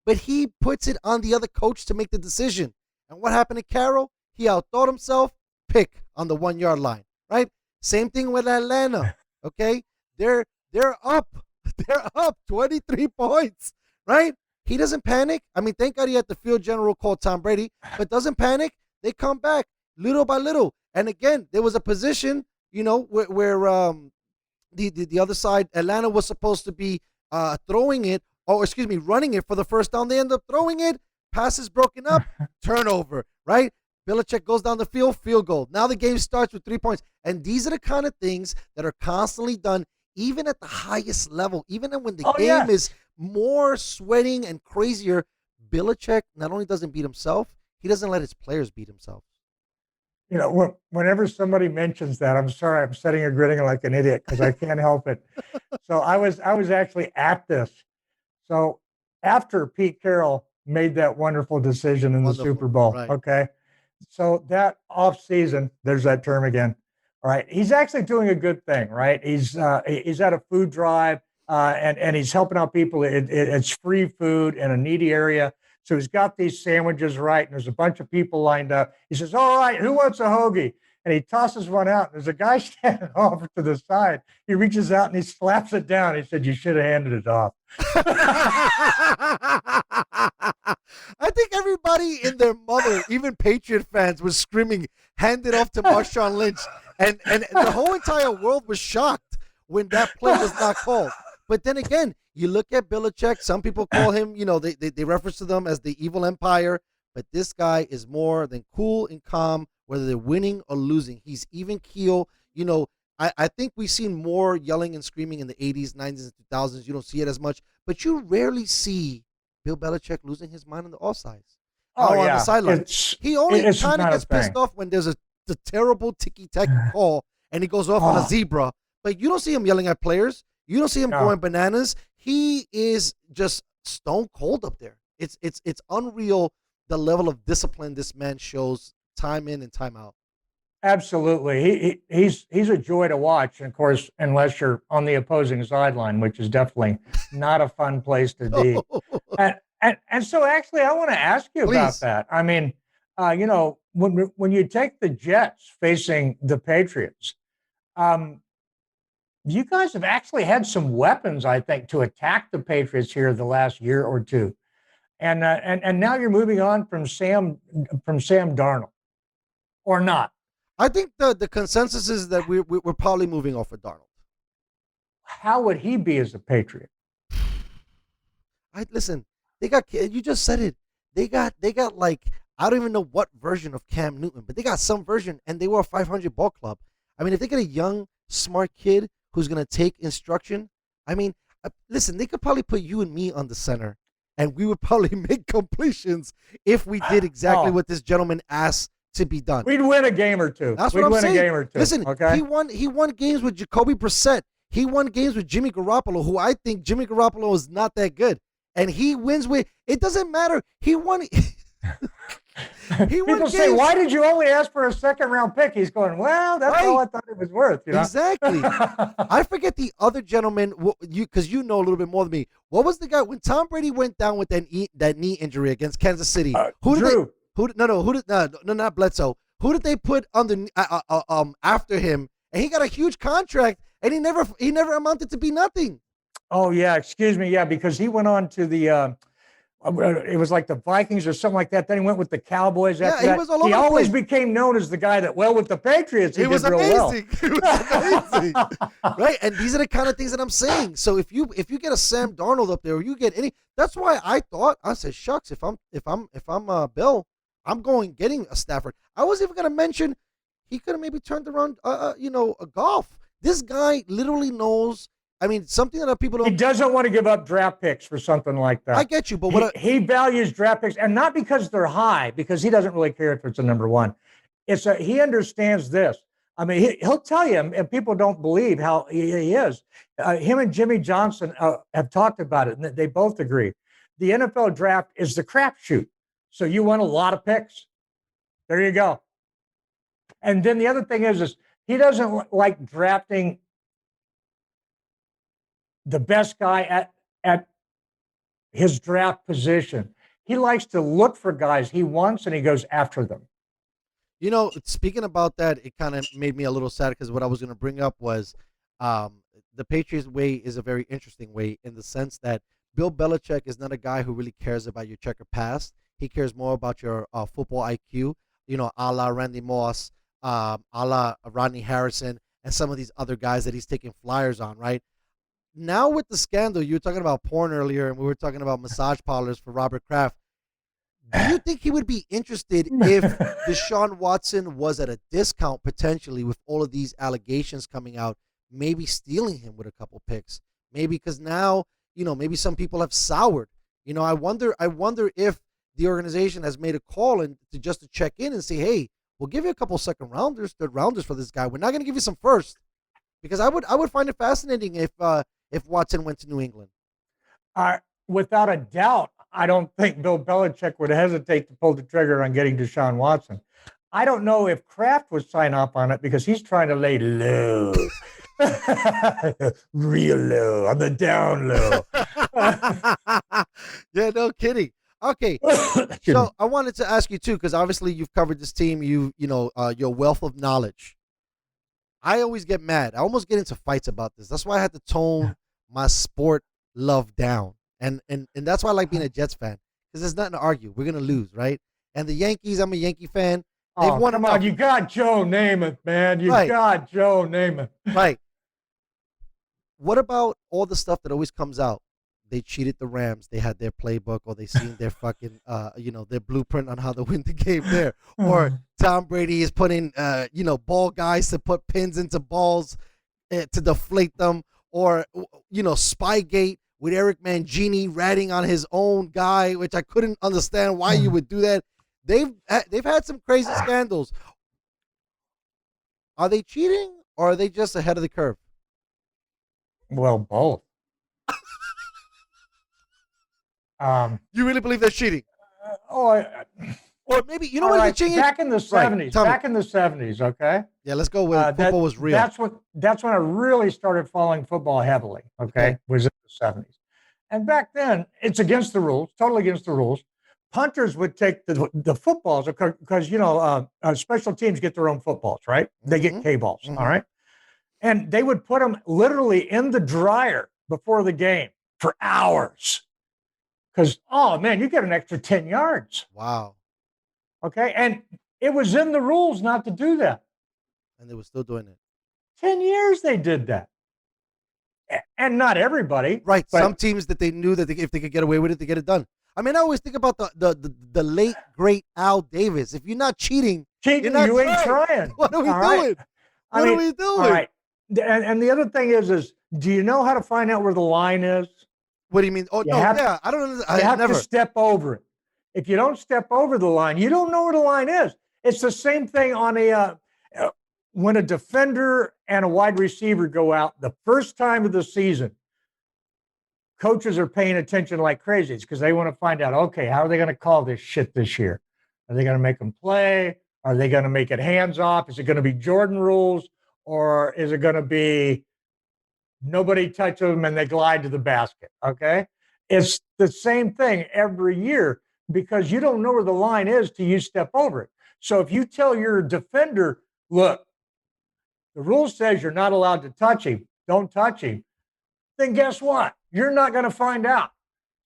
[SPEAKER 1] But he puts it on the other coach to make the decision. And what happened to Carroll? He outthought himself, pick on the 1 yard line, right? Same thing with Atlanta, okay? They're up. They're up 23 points, right? He doesn't panic. I mean, thank God he had the field general called Tom Brady, but doesn't panic. They come back little by little. And again, there was a position, where the other side, Atlanta was supposed to be running it for the first down. They end up throwing it. Passes broken up, turnover, right? Belichick goes down the field goal. Now the game starts with 3 points. And these are the kind of things that are constantly done, even at the highest level, even when the game is more sweating and crazier. Belichick not only doesn't beat himself, he doesn't let his players beat himself.
[SPEAKER 4] Whenever somebody mentions that, I'm sorry, I'm sitting here grinning like an idiot because I can't help it. So I was actually at this. So after Pete Carroll made that wonderful decision in the Super Bowl,
[SPEAKER 1] right.
[SPEAKER 4] okay, So that off season, there's that term again. All right, he's actually doing a good thing, right? He's at a food drive, and he's helping out people. It's free food in a needy area. So he's got these sandwiches, right? And there's a bunch of people lined up. He says, "All right, who wants a hoagie?" And he tosses one out. There's a guy standing off to the side. He reaches out and he slaps it down. He said, "You should have handed it off."
[SPEAKER 1] I think everybody and their mother, even Patriot fans, was screaming, "Hand it off to Marshawn Lynch." And the whole entire world was shocked when that play was not called. But then again, you look at Belichick, some people call him, they reference to them as the evil empire. But this guy is more than cool and calm, whether they're winning or losing. He's even keel. I think we've seen more yelling and screaming in the 80s, 90s, and 2000s. You don't see it as much. But you rarely see Bill Belichick losing his mind on the offsides. On the sideline. He only kind of gets pissed off when there's the terrible ticky-tacky call and he goes off on a zebra. But you don't see him yelling at players. You don't see him going bananas. He is just stone cold up there. It's unreal the level of discipline this man shows time in and time out.
[SPEAKER 4] Absolutely. He's a joy to watch. And of course, unless you're on the opposing sideline, which is definitely not a fun place to be. And so actually, I want to ask you about that. I mean, when you take the Jets facing the Patriots, you guys have actually had some weapons, I think, to attack the Patriots here the last year or two. And now you're moving on from Sam Darnold, or not?
[SPEAKER 1] I think the consensus is that we're probably moving off of Darnold.
[SPEAKER 4] How would he be as a Patriot?
[SPEAKER 1] Listen. They got, you just said it. They got like, I don't even know what version of Cam Newton, but they got some version, and they were a 500 ball club. I mean, if they get a young, smart kid who's going to take instruction, I mean, listen, they could probably put you and me on the center, and we would probably make completions if we did exactly what this gentleman asked to be done.
[SPEAKER 4] We'd win a game or two.
[SPEAKER 1] That's what I'm saying.
[SPEAKER 4] We'd win a game or two.
[SPEAKER 1] Listen,
[SPEAKER 4] okay?
[SPEAKER 1] He won games with Jacoby Brissett. He won games with Jimmy Garoppolo, who I think Jimmy Garoppolo is not that good. And he wins with, it doesn't matter. He won.
[SPEAKER 4] People say, "Why did you only ask for a second-round pick?" He's going, "Well, that's all I thought it was worth."
[SPEAKER 1] Exactly. I forget the other gentleman, because you know a little bit more than me. What was the guy when Tom Brady went down with that knee injury against Kansas City?
[SPEAKER 4] Drew.
[SPEAKER 1] Not Bledsoe. Who did they put on the after him? And he got a huge contract, and he never amounted to be nothing.
[SPEAKER 4] Oh, yeah. Excuse me. Yeah, because he went on to the it was like the Vikings or something like that. Then he went with the Cowboys. After that.
[SPEAKER 1] Was all over
[SPEAKER 4] he always became known as the guy that, with the Patriots, he was did
[SPEAKER 1] amazing.
[SPEAKER 4] Real well.
[SPEAKER 1] He was amazing. Right? And these are the kind of things that I'm saying. So if you get a Sam Darnold up there, or you get any, that's why I said, shucks, if I'm Bill, I'm getting a Stafford. I was even going to mention he could have maybe turned around a golf. This guy literally knows. I mean, something that people don't.
[SPEAKER 4] He doesn't want to give up draft picks for something like that.
[SPEAKER 1] I get you, but
[SPEAKER 4] he values draft picks, and not because they're high, because he doesn't really care if it's a number one. He understands this. I mean, he'll tell you, and people don't believe how he is. Him and Jimmy Johnson have talked about it, and they both agree. The NFL draft is the crapshoot, so you want a lot of picks. There you go. And then the other thing is he doesn't like drafting the best guy at his draft position. He likes to look for guys he wants, and he goes after them.
[SPEAKER 1] Speaking about that, it kind of made me a little sad, because what I was going to bring up was the Patriots way is a very interesting way, in the sense that Bill Belichick is not a guy who really cares about your checker past. He cares more about your football IQ, a la Randy Moss, a la Rodney Harrison, and some of these other guys that he's taking flyers on, right? Now with the scandal, you were talking about porn earlier, and we were talking about massage parlors for Robert Kraft. Do you think he would be interested if Deshaun Watson was at a discount, potentially, with all of these allegations coming out, maybe stealing him with a couple picks? Maybe because now, maybe some people have soured. I wonder if the organization has made a call just to check in and say, hey, we'll give you a couple second rounders, third rounders for this guy. We're not going to give you some first. Because I would find it fascinating if Watson went to New England.
[SPEAKER 4] Without a doubt, I don't think Bill Belichick would hesitate to pull the trigger on getting Deshaun Watson. I don't know if Kraft would sign up on it because he's trying to lay low, real low, on the down low.
[SPEAKER 1] Yeah, no kidding. Okay, so I wanted to ask you too, because obviously you've covered this team. Your wealth of knowledge. I always get mad. I almost get into fights about this. That's why I had to tone my sport love down, and that's why I like being a Jets fan, because there's nothing to argue. We're gonna lose, right? And the Yankees, I'm a Yankee fan. They've won
[SPEAKER 4] come on, you got Joe Namath, man. You got Joe Namath.
[SPEAKER 1] Right. What about all the stuff that always comes out? They cheated the Rams. They had their playbook, or they seen their fucking, their blueprint on how to win the game there. Or Tom Brady is putting, ball guys to put pins into balls to deflate them. Or, Spygate with Eric Mangini ratting on his own guy, which I couldn't understand why you would do that. They've had some crazy scandals. Are they cheating, or are they just ahead of the curve?
[SPEAKER 4] Well, both.
[SPEAKER 1] You really believe they're cheating? Or maybe what
[SPEAKER 4] right,
[SPEAKER 1] they're cheating?
[SPEAKER 4] Back in the 70s. Back in the 70s, okay?
[SPEAKER 1] Yeah, let's go with football was real.
[SPEAKER 4] That's when I really started following football heavily, okay? Was in the 70s. And back then, it's against the rules, totally against the rules. Punters would take the footballs because, special teams get their own footballs, right? They get K-balls, all right? And they would put them literally in the dryer before the game for hours. Because, oh, man, you get an extra 10 yards.
[SPEAKER 1] Wow.
[SPEAKER 4] Okay? And it was in the rules not to do that.
[SPEAKER 1] And they were still doing it.
[SPEAKER 4] 10 years they did that. And not everybody.
[SPEAKER 1] Right. Some teams that they knew that if they could get away with it, they get it done. I mean, I always think about the late, great Al Davis. If you're not cheating,
[SPEAKER 4] you ain't trying.
[SPEAKER 1] What are we doing? What are we doing?
[SPEAKER 4] All right. And the other thing is do you know how to find out where the line is?
[SPEAKER 1] What do you mean? Oh, I don't understand.
[SPEAKER 4] You have to step over it. If you don't step over the line, you don't know where the line is. It's the same thing on when a defender and a wide receiver go out the first time of the season. Coaches are paying attention like crazies because they want to find out, okay, how are they going to call this shit this year? Are they going to make them play? Are they going to make it hands off? Is it going to be Jordan rules? Or is it going to be nobody touches them and they glide to the basket? Okay. It's the same thing every year because you don't know where the line is till you step over it. So if you tell your defender, look, the rule says you're not allowed to touch him, don't touch him, then guess what? You're not going to find out.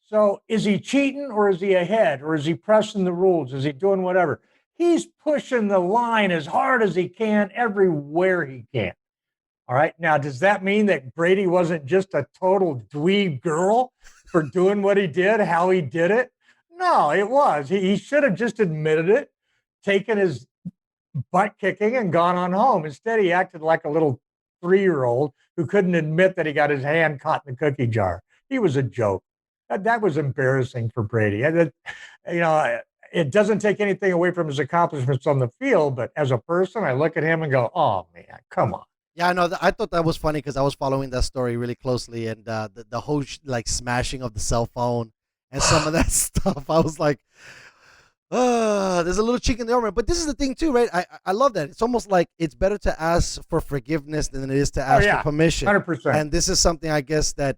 [SPEAKER 4] So is he cheating or is he ahead or is he pressing the rules? Is he doing whatever? He's pushing the line as hard as he can everywhere he can. All right. Now, does that mean that Brady wasn't just a total dweeb girl for doing what he did, how he did it? No, it was. He should have just admitted it, taken his butt kicking and gone on home. Instead, he acted like a little 3-year-old who couldn't admit that he got his hand caught in the cookie jar. He was a joke. That was embarrassing for Brady. And it doesn't take anything away from his accomplishments on the field, but as a person, I look at him and go, oh, man, come on.
[SPEAKER 1] Yeah, I know. I thought that was funny because I was following that story really closely, and the whole smashing of the cell phone and some of that stuff. I was like, there's a little cheek in the armor. But this is the thing too, right? I love that. It's almost like it's better to ask for forgiveness than it is to ask for permission.
[SPEAKER 4] 100%.
[SPEAKER 1] And this is something I guess that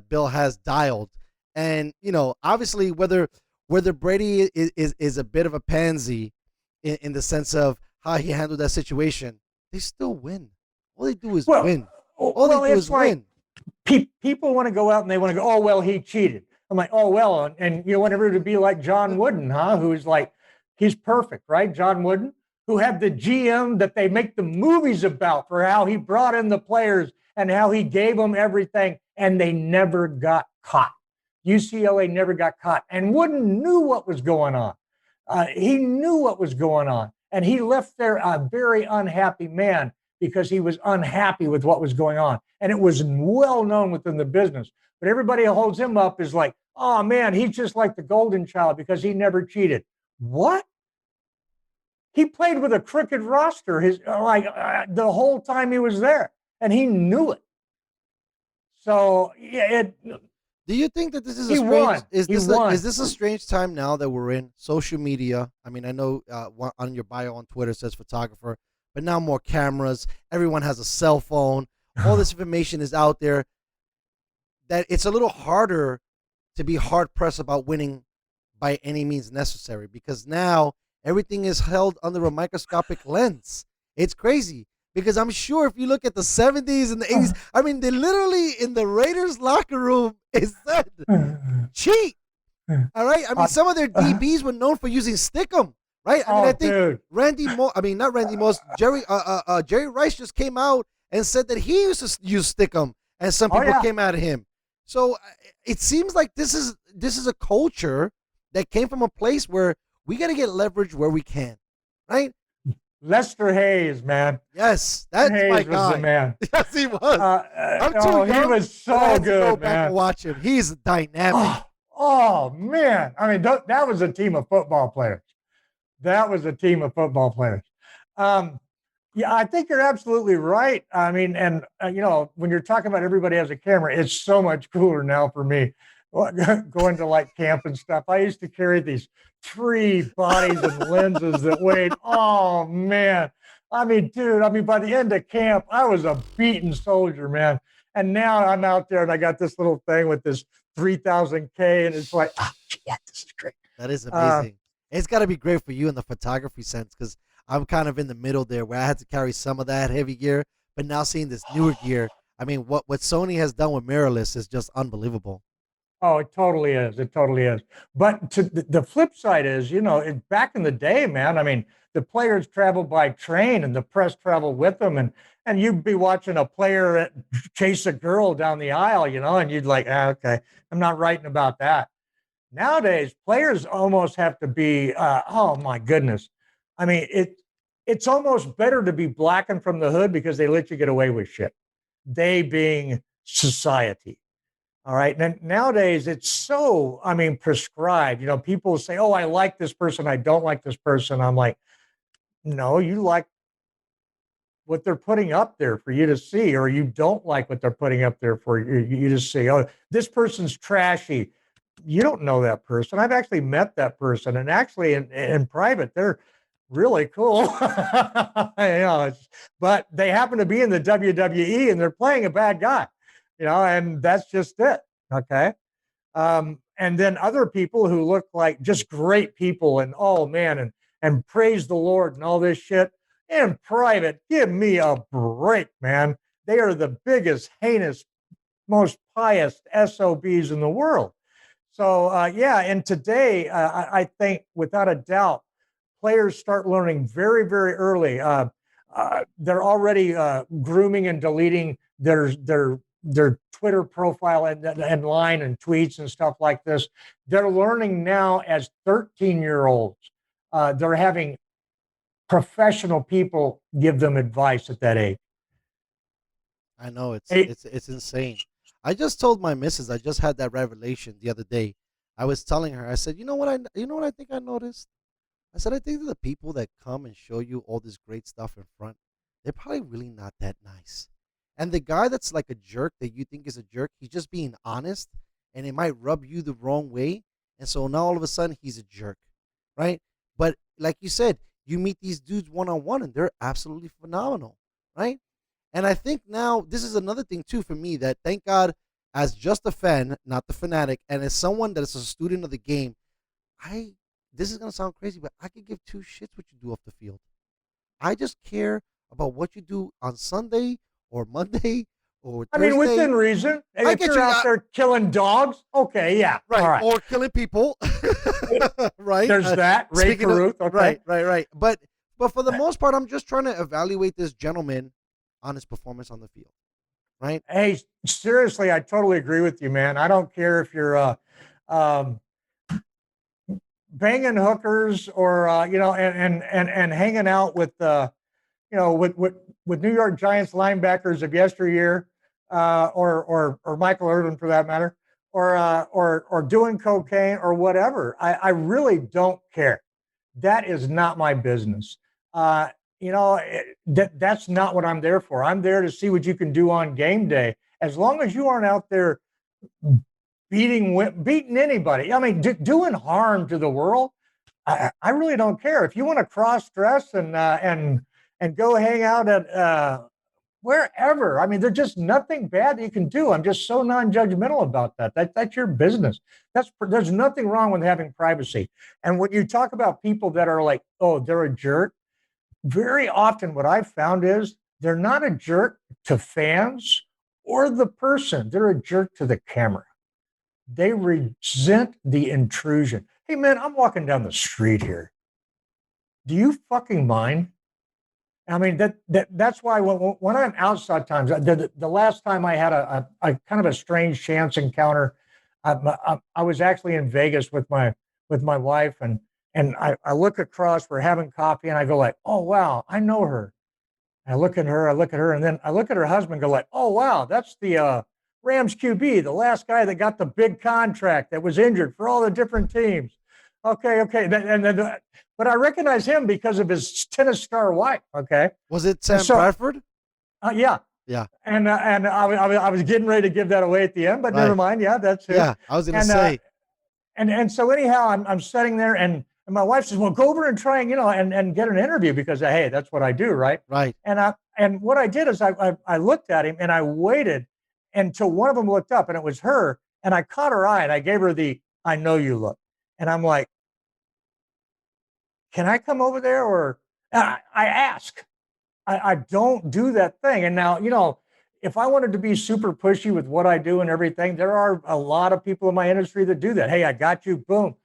[SPEAKER 1] Bill has dialed. And obviously whether Brady is a bit of a pansy in the sense of how he handled that situation, they still win. All they do is win. All they do is win.
[SPEAKER 4] People want to go out and they want to go, oh, well, he cheated. I'm like, oh, well, and you want everyone to be like John Wooden, huh? Who's like, he's perfect, right? John Wooden, who had the GM that they make the movies about for how he brought in the players and how he gave them everything, and they never got caught. UCLA never got caught. And Wooden knew what was going on. He knew what was going on. And he left there a very unhappy man because he was unhappy with what was going on. And it was well known within the business. But everybody who holds him up is like, oh, man, he's just like the golden child because he never cheated. What? He played with a crooked roster the whole time he was there, and he knew it. So
[SPEAKER 1] Do you think that this is
[SPEAKER 4] He won.
[SPEAKER 1] is
[SPEAKER 4] He
[SPEAKER 1] this
[SPEAKER 4] won.
[SPEAKER 1] is this a strange time now that we're in social media? I mean, I know on your bio on Twitter it says photographer, but now more cameras. Everyone has a cell phone. All this information is out there. That it's a little harder to be hard pressed about winning by any means necessary because now everything is held under a microscopic lens. It's crazy because I'm sure if you look at the 70s and the 80s, I mean, they literally in the Raiders locker room, it said cheat. All right. I mean, some of their DBs were known for using stickum. Right. I mean, I think
[SPEAKER 4] dude.
[SPEAKER 1] not Randy Moss. Jerry Rice just came out and said that he used to use stickum, and some people came at him. So it seems like this is a culture that came from a place where we got to get leverage where we can, right?
[SPEAKER 4] Lester Hayes, man.
[SPEAKER 1] Yes, that's
[SPEAKER 4] Hayes
[SPEAKER 1] my
[SPEAKER 4] was
[SPEAKER 1] guy.
[SPEAKER 4] the man.
[SPEAKER 1] Yes, he was. I'm too young.
[SPEAKER 4] He was so
[SPEAKER 1] I had to
[SPEAKER 4] good,
[SPEAKER 1] go
[SPEAKER 4] man.
[SPEAKER 1] back and watch him. He's dynamic.
[SPEAKER 4] Oh man! I mean, that was a team of football players. That was a team of football players. Yeah, I think you're absolutely right. I mean, and when you're talking about everybody has a camera, it's so much cooler now for me going to like camp and stuff. I used to carry these 3 bodies and lenses that weighed. Oh man! I mean, dude. I mean, by the end of camp, I was a beaten soldier, man. And now I'm out there and I got this little thing with this 3000K, and it's like, yeah, this is great.
[SPEAKER 1] That is amazing. It's got to be great for you in the photography sense because I'm kind of in the middle there where I had to carry some of that heavy gear, but now seeing this newer gear, I mean, what Sony has done with mirrorless is just unbelievable.
[SPEAKER 4] Oh, it totally is. It totally is. But to the flip side is, back in the day, man, I mean, the players traveled by train and the press traveled with them. And you'd be watching a player chase a girl down the aisle, and you'd like, okay, I'm not writing about that. Nowadays, players almost have to be, oh my goodness. I mean, it's almost better to be blackened from the hood because they let you get away with shit. They being society. All right. And nowadays it's so, prescribed. People say, oh, I like this person. I don't like this person. I'm like, no, you like what they're putting up there for you to see, or you don't like what they're putting up there for you to see. Oh, this person's trashy. You don't know that person. I've actually met that person, and actually in private, they're really cool. But they happen to be in the WWE and they're playing a bad guy, and that's just it. Okay. And then other people who look like just great people and oh man, and praise the Lord and all this shit in private. Give me a break, man. They are the biggest, heinous, most pious SOBs in the world. So, and today, I think without a doubt, players start learning very, very early. They're already grooming and deleting their Twitter profile and line and tweets and stuff like this. They're learning now as 13-year-olds. They're having professional people give them advice at that age.
[SPEAKER 1] I know it's insane. I just told my missus, I just had that revelation the other day. I was telling her, I said, you know what I think I noticed? I said, I think that the people that come and show you all this great stuff in front, they're probably really not that nice. And the guy that's like a jerk that you think is a jerk, he's just being honest, and it might rub you the wrong way. And so now all of a sudden he's a jerk, right? But like you said, you meet these dudes one-on-one and they're absolutely phenomenal, right? And I think now this is another thing too for me that thank God, as just a fan, not the fanatic, and as someone that is a student of the game, this is gonna sound crazy, but I could give 2 shits what you do off the field. I just care about what you do on Sunday or Monday or Thursday.
[SPEAKER 4] Within reason. If you're out there killing dogs, okay, yeah,
[SPEAKER 1] right,
[SPEAKER 4] all right.
[SPEAKER 1] Or killing people, right?
[SPEAKER 4] There's that. Ray Caruth, okay,
[SPEAKER 1] right. But for the most part, I'm just trying to evaluate this gentleman on his performance on the field, right?
[SPEAKER 4] Hey, seriously, I totally agree with you, man. I don't care if you're banging hookers or and hanging out with with New York Giants linebackers of yesteryear, or Michael Irvin for that matter, or doing cocaine or whatever. I really don't care. That is not my business. That's not what I'm there for. I'm there to see what you can do on game day. As long as you aren't out there beating anybody. I mean, doing harm to the world. I really don't care. If you want to cross dress and go hang out at wherever, I mean, there's just nothing bad that you can do. I'm just so non-judgmental about that. That's your business. There's nothing wrong with having privacy. And when you talk about people that are like, oh, they're a jerk, very often what I've found is they're not a jerk to fans or the person. They're a jerk to the camera. They resent the intrusion. Hey, man, I'm walking down the street here. Do you fucking mind? I mean, that's why when I'm outside times, the last time I had a kind of a strange chance encounter, I was actually in Vegas with my wife, and I look across, we're having coffee, and I go like, oh, wow, I know her. I look at her, and then I look at her husband and go like, oh, wow, that's the Rams QB, the last guy that got the big contract that was injured for all the different teams. Okay. But I recognize him because of his tennis star wife. Okay.
[SPEAKER 1] Was it Sam Bradford?
[SPEAKER 4] Yeah.
[SPEAKER 1] Yeah.
[SPEAKER 4] And I was getting ready to give that away at the end, but never mind. Yeah, that's it.
[SPEAKER 1] Yeah, I was going to say.
[SPEAKER 4] And so anyhow, I'm sitting there, and my wife says, well, go over and try and get an interview because, hey, that's what I do, right?
[SPEAKER 1] Right.
[SPEAKER 4] And what I did is I looked at him and I waited until one of them looked up, and it was her, and I caught her eye and I gave her the I know you look. And I'm like, can I come over there? Or I ask. I don't do that thing. And now, if I wanted to be super pushy with what I do and everything, there are a lot of people in my industry that do that. Hey, I got you. Boom.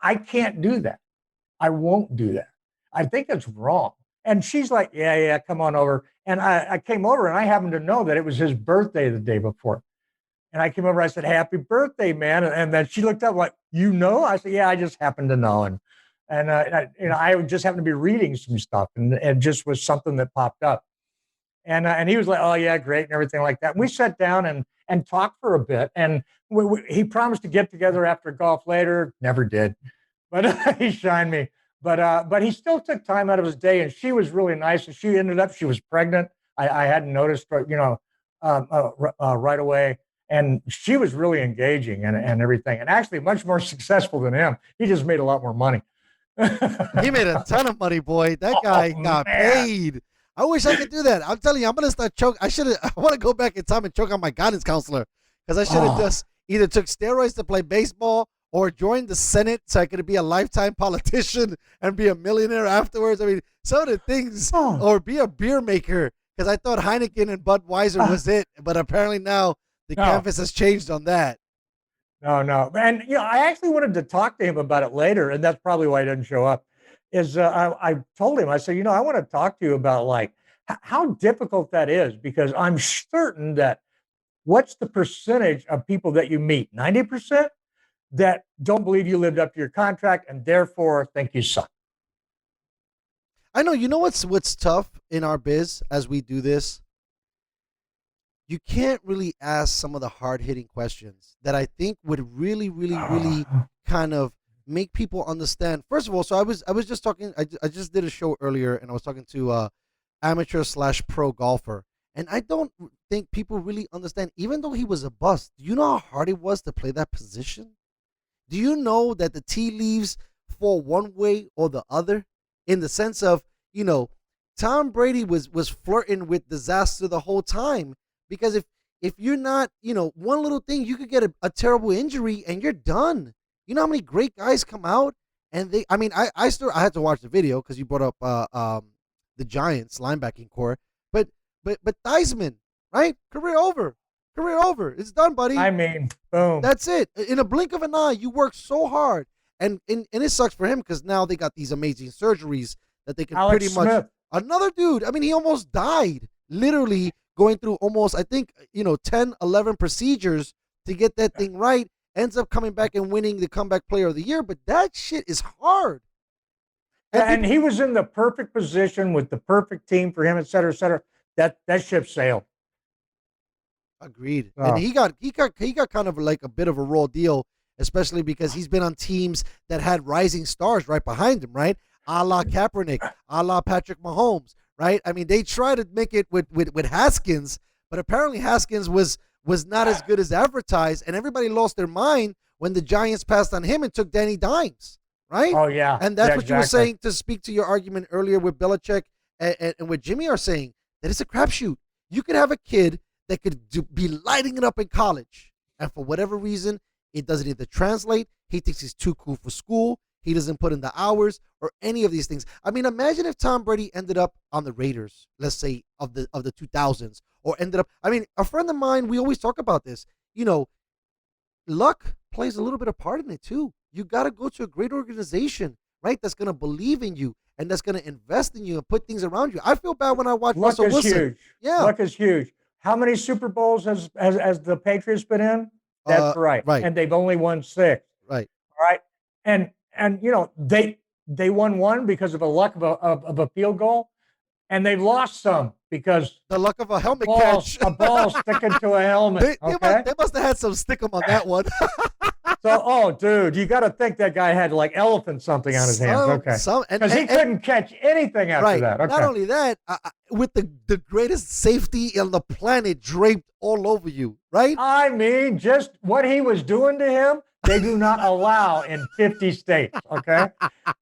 [SPEAKER 4] I can't do that. I won't do that. I think it's wrong. And she's like, yeah, come on over. And I came over, and I happened to know that it was his birthday the day before. And I came over, I said, happy birthday, man. And then she looked up like, you know? I said, yeah, I just happened to know. And I just happened to be reading some stuff, and it just was something that popped up. And he was like, oh, yeah, great, and everything like that. And we sat down and talked for a bit. And he promised to get together after golf later. Never did. But he shined me. But he still took time out of his day, and she was really nice. And she was pregnant. I hadn't noticed, right away. And she was really engaging and everything, and actually much more successful than him. He just made a lot more money.
[SPEAKER 1] He made a ton of money, boy. That guy got paid. I wish I could do that. I'm telling you, I'm going to start choke. I want to go back in time and choke on my guidance counselor, because I should have just either took steroids to play baseball or joined the Senate so I could be a lifetime politician and be a millionaire afterwards. I mean, some of the things, or be a beer maker, because I thought Heineken and Budweiser was it, but apparently now the canvas has changed on that.
[SPEAKER 4] No. And, I actually wanted to talk to him about it later, and that's probably why he didn't show up, is I told him, I said, I want to talk to you about, like, how difficult that is, because I'm certain that what's the percentage of people that you meet? 90% that don't believe you lived up to your contract and therefore think you suck.
[SPEAKER 1] I know. You know what's tough in our biz as we do this? You can't really ask some of the hard-hitting questions that I think would really, really, really kind of make people understand. First of all, so I was just talking. I just did a show earlier, and I was talking to amateur/pro golfer, and I don't think people really understand. Even though he was a bust, do you know how hard it was to play that position? Do you know that the tea leaves fall one way or the other, in the sense of, Tom Brady was flirting with disaster the whole time. Because if you're not, one little thing, you could get a terrible injury and you're done. You know how many great guys come out and I had to watch the video because you brought up the Giants linebacking core, but Theismann, right? Career over. It's done, buddy.
[SPEAKER 4] I mean, boom.
[SPEAKER 1] That's it. In a blink of an eye, you work so hard, and it sucks for him because now they got these amazing surgeries that they can
[SPEAKER 4] Alex
[SPEAKER 1] pretty much.
[SPEAKER 4] Smith.
[SPEAKER 1] Another dude. I mean, he almost died, literally. Going through almost, I think, 10, 11 procedures to get that thing right, ends up coming back and winning the comeback player of the year. But that shit is hard.
[SPEAKER 4] And he was in the perfect position with the perfect team for him, et cetera, et cetera. That ship sailed.
[SPEAKER 1] Agreed. And he got kind of like a bit of a raw deal, especially because he's been on teams that had rising stars right behind him, right? A la Kaepernick, a la Patrick Mahomes. Right? I mean, they tried to make it with Haskins, but apparently Haskins was was not as good as advertised, and everybody lost their mind when the Giants passed on him and took Danny Dimes, right?
[SPEAKER 4] Oh, yeah.
[SPEAKER 1] And that's
[SPEAKER 4] yeah,
[SPEAKER 1] what
[SPEAKER 4] exactly.
[SPEAKER 1] you were saying to speak to your argument earlier with Belichick and what Jimmy are saying, that it's a crapshoot. You could have a kid that could be lighting it up in college, and for whatever reason, it doesn't either translate. He thinks he's too cool for school. He doesn't put in the hours or any of these things. I mean, imagine if Tom Brady ended up on the Raiders, let's say of the 2000s, or ended up. I mean, a friend of mine, we always talk about this. Luck plays a little bit of part in it too. You got to go to a great organization, right? That's going to believe in you and that's going to invest in you and put things around you. I feel bad when I watch
[SPEAKER 4] Luck
[SPEAKER 1] Russell
[SPEAKER 4] is
[SPEAKER 1] Wilson.
[SPEAKER 4] huge.
[SPEAKER 1] Yeah,
[SPEAKER 4] Luck is huge. How many Super Bowls has the Patriots been in? That's right. And they've only won 6.
[SPEAKER 1] Right.
[SPEAKER 4] All right. And they won one because of a luck of a field goal, and they've lost some because
[SPEAKER 1] the luck of a helmet catch.
[SPEAKER 4] A ball sticking to a helmet.
[SPEAKER 1] They must have had some stickum on that one.
[SPEAKER 4] So, dude, you got to think that guy had like elephant something on his hands. Okay. Because he couldn't catch anything after that. Okay.
[SPEAKER 1] Not only that, with the greatest safety on the planet draped all over you, right?
[SPEAKER 4] I mean, just what he was doing to him, they do not allow in 50 states, okay?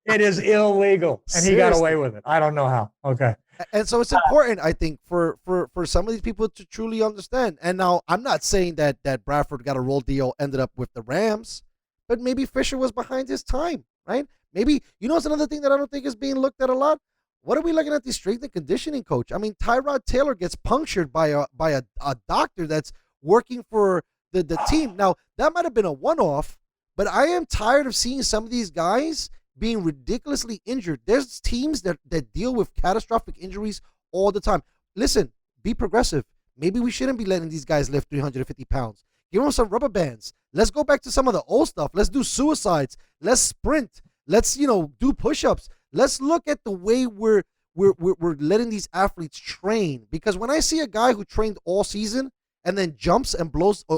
[SPEAKER 4] It is illegal, and he got away with it. I don't know how. Okay.
[SPEAKER 1] And so it's important, I think, for some of these people to truly understand. And now I'm not saying that Bradford got a roll deal, ended up with the Rams, but maybe Fisher was behind his time, right? Maybe, it's another thing that I don't think is being looked at a lot. What are we looking at the strength and conditioning coach? I mean, Tyrod Taylor gets punctured by a doctor that's working for the team. Now, that might have been a one-off, but I am tired of seeing some of these guys being ridiculously injured. There's teams that deal with catastrophic injuries all the time. Listen, be progressive. Maybe we shouldn't be letting these guys lift 350 pounds. Give them some rubber bands. Let's go back to some of the old stuff. Let's do suicides. Let's sprint. Let's, do push-ups. Let's look at the way we're letting these athletes train. Because when I see a guy who trained all season and then jumps and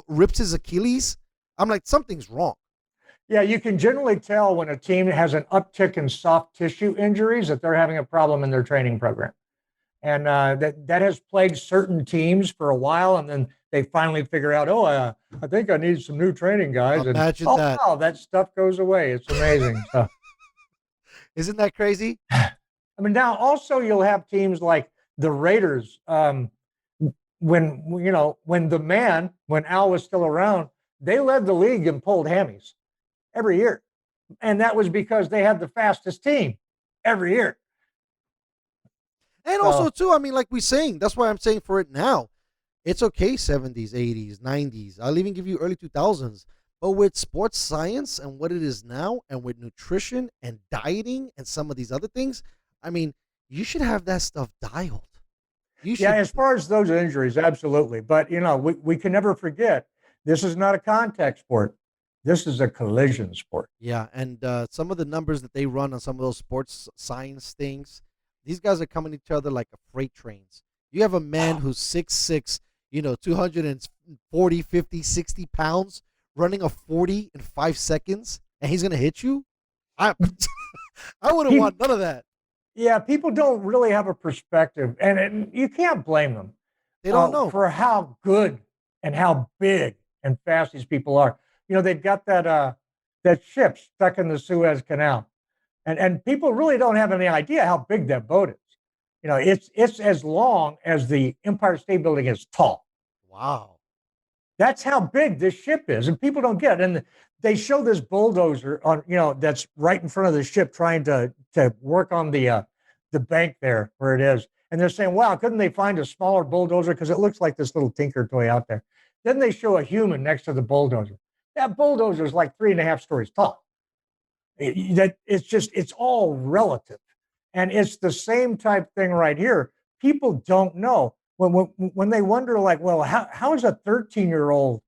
[SPEAKER 1] rips his Achilles, I'm like, something's wrong.
[SPEAKER 4] Yeah, you can generally tell when a team has an uptick in soft tissue injuries that they're having a problem in their training program. And that has plagued certain teams for a while, and then they finally figure out, I think I need some new training, guys.
[SPEAKER 1] Imagine
[SPEAKER 4] and,
[SPEAKER 1] that.
[SPEAKER 4] Wow, that stuff goes away. It's amazing. So,
[SPEAKER 1] isn't that crazy?
[SPEAKER 4] I mean, now also you'll have teams like the Raiders. When Al was still around, they led the league in pulled hammies every year. And that was because they had the fastest team every year.
[SPEAKER 1] And also, too, I mean, like we're saying, that's why I'm saying for it now. It's okay, 70s, 80s, 90s. I'll even give you early 2000s. But with sports science and what it is now, and with nutrition and dieting and some of these other things, I mean, you should have that stuff dialed.
[SPEAKER 4] Yeah, as far as those injuries, absolutely. But, we can never forget, this is not a contact sport. This is a collision sport.
[SPEAKER 1] Yeah, and some of the numbers that they run on some of those sports science things, these guys are coming to each other like a freight trains. You have a man who's 6'6", 240, 50, 60 pounds, running a 40 in 5 seconds, and he's going to hit you? I wouldn't want none of that.
[SPEAKER 4] Yeah, people don't really have a perspective, and you can't blame them.
[SPEAKER 1] They don't know.
[SPEAKER 4] For how good and how big and fast these people are. They've got that ship stuck in the Suez Canal. And people really don't have any idea how big that boat is. It's as long as the Empire State Building is tall.
[SPEAKER 1] Wow.
[SPEAKER 4] That's how big this ship is, and people don't get it. And they show this bulldozer on, that's right in front of the ship trying to work on the bank there where it is. And they're saying, wow, couldn't they find a smaller bulldozer? Because it looks like this little tinker toy out there. Then they show a human next to the bulldozer. That bulldozer is like 3.5 stories tall. It's all relative. And it's the same type thing right here. People don't know. When they wonder, like, well, how is a 13-year-old,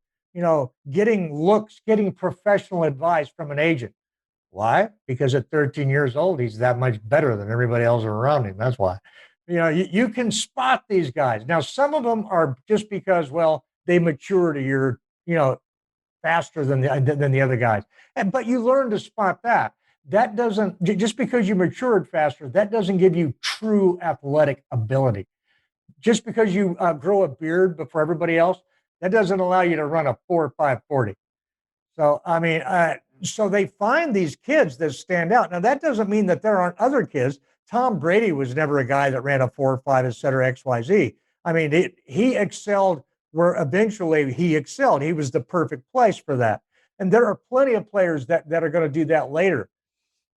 [SPEAKER 4] getting professional advice from an agent? Why? Because at 13 years old, he's that much better than everybody else around him. That's why. You can spot these guys. Now, some of them are just because, well, they matured a year, faster than the other guys. But you learn to spot that. That doesn't, just because you matured faster, that doesn't give you true athletic ability. Just because you grow a beard before everybody else, That doesn't allow you to run a 4.5 40. So, I mean, so they find these kids that stand out. Now, that doesn't mean that there aren't other kids. Tom Brady was never a guy that ran a 4.5, et cetera, XYZ. I mean, he excelled where eventually he excelled. He was the perfect place for that. And there are plenty of players that are going to do that later.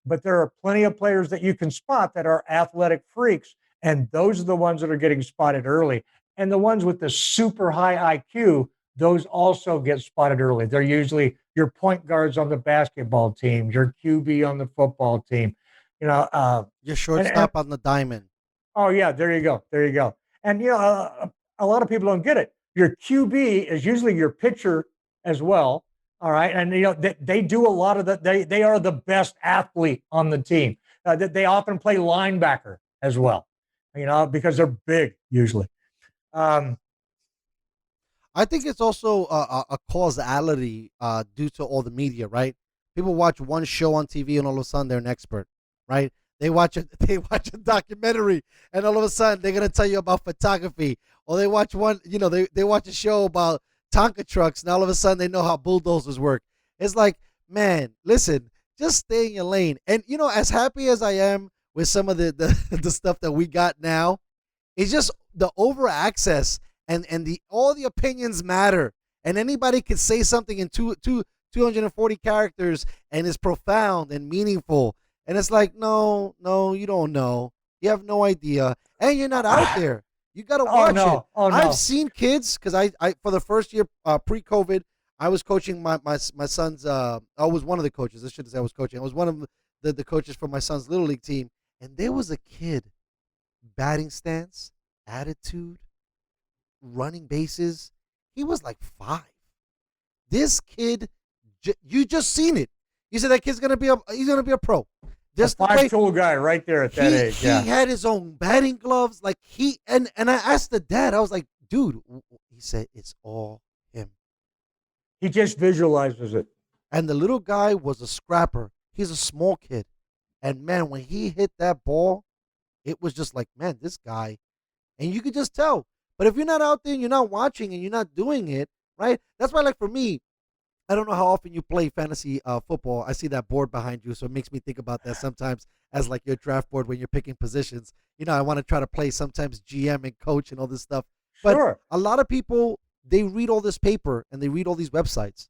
[SPEAKER 4] But there are plenty of players that you can spot that are athletic freaks. And those are the ones that are getting spotted early. And the ones with the super high IQ, those also get spotted early. They're usually your point guards on the basketball team, your QB on the football team,
[SPEAKER 1] your shortstop on the diamond.
[SPEAKER 4] Oh yeah, there you go. And a lot of people don't get it. Your QB is usually your pitcher as well. All right, and they do a lot of that. They are the best athlete on the team. They often play linebacker as well, because they're big usually.
[SPEAKER 1] I think it's also a causality due to all the media, right? People watch one show on TV and all of a sudden they're an expert, right? They watch a documentary and all of a sudden they're gonna tell you about photography, or they watch they watch a show about Tonka trucks and all of a sudden they know how bulldozers work. It's like, man, listen, just stay in your lane. And as happy as I am with some of the the stuff that we got now, it's just the over access. And all the opinions matter, and anybody could say something in 240 characters, and it's profound and meaningful. And it's like, no, you don't know, you have no idea, and you're not out there. You gotta watch it.
[SPEAKER 4] No.
[SPEAKER 1] I've seen kids because I for the first year pre-COVID, I was coaching my son's. I was one of the coaches. I shouldn't say I was coaching. I was one of the coaches for my son's little league team, and there was a kid, batting stance, attitude, running bases. He was like 5. This kid, you just seen it. You said that kid's he's gonna be a pro.
[SPEAKER 4] Just a 5-tool guy right there at that age.
[SPEAKER 1] He had his own batting gloves. Like and I asked the dad. I was like, dude. He said it's all him.
[SPEAKER 4] He just visualizes it.
[SPEAKER 1] And the little guy was a scrapper. He's a small kid, and man, when he hit that ball, it was just like, man, this guy, and you could just tell. But if you're not out there and you're not watching and you're not doing it, right? That's why, like for me, I don't know how often you play fantasy football. I see that board behind you, so it makes me think about that sometimes as like your draft board when you're picking positions. I want to try to play sometimes GM and coach and all this stuff. But a lot of people, they read all this paper and they read all these websites.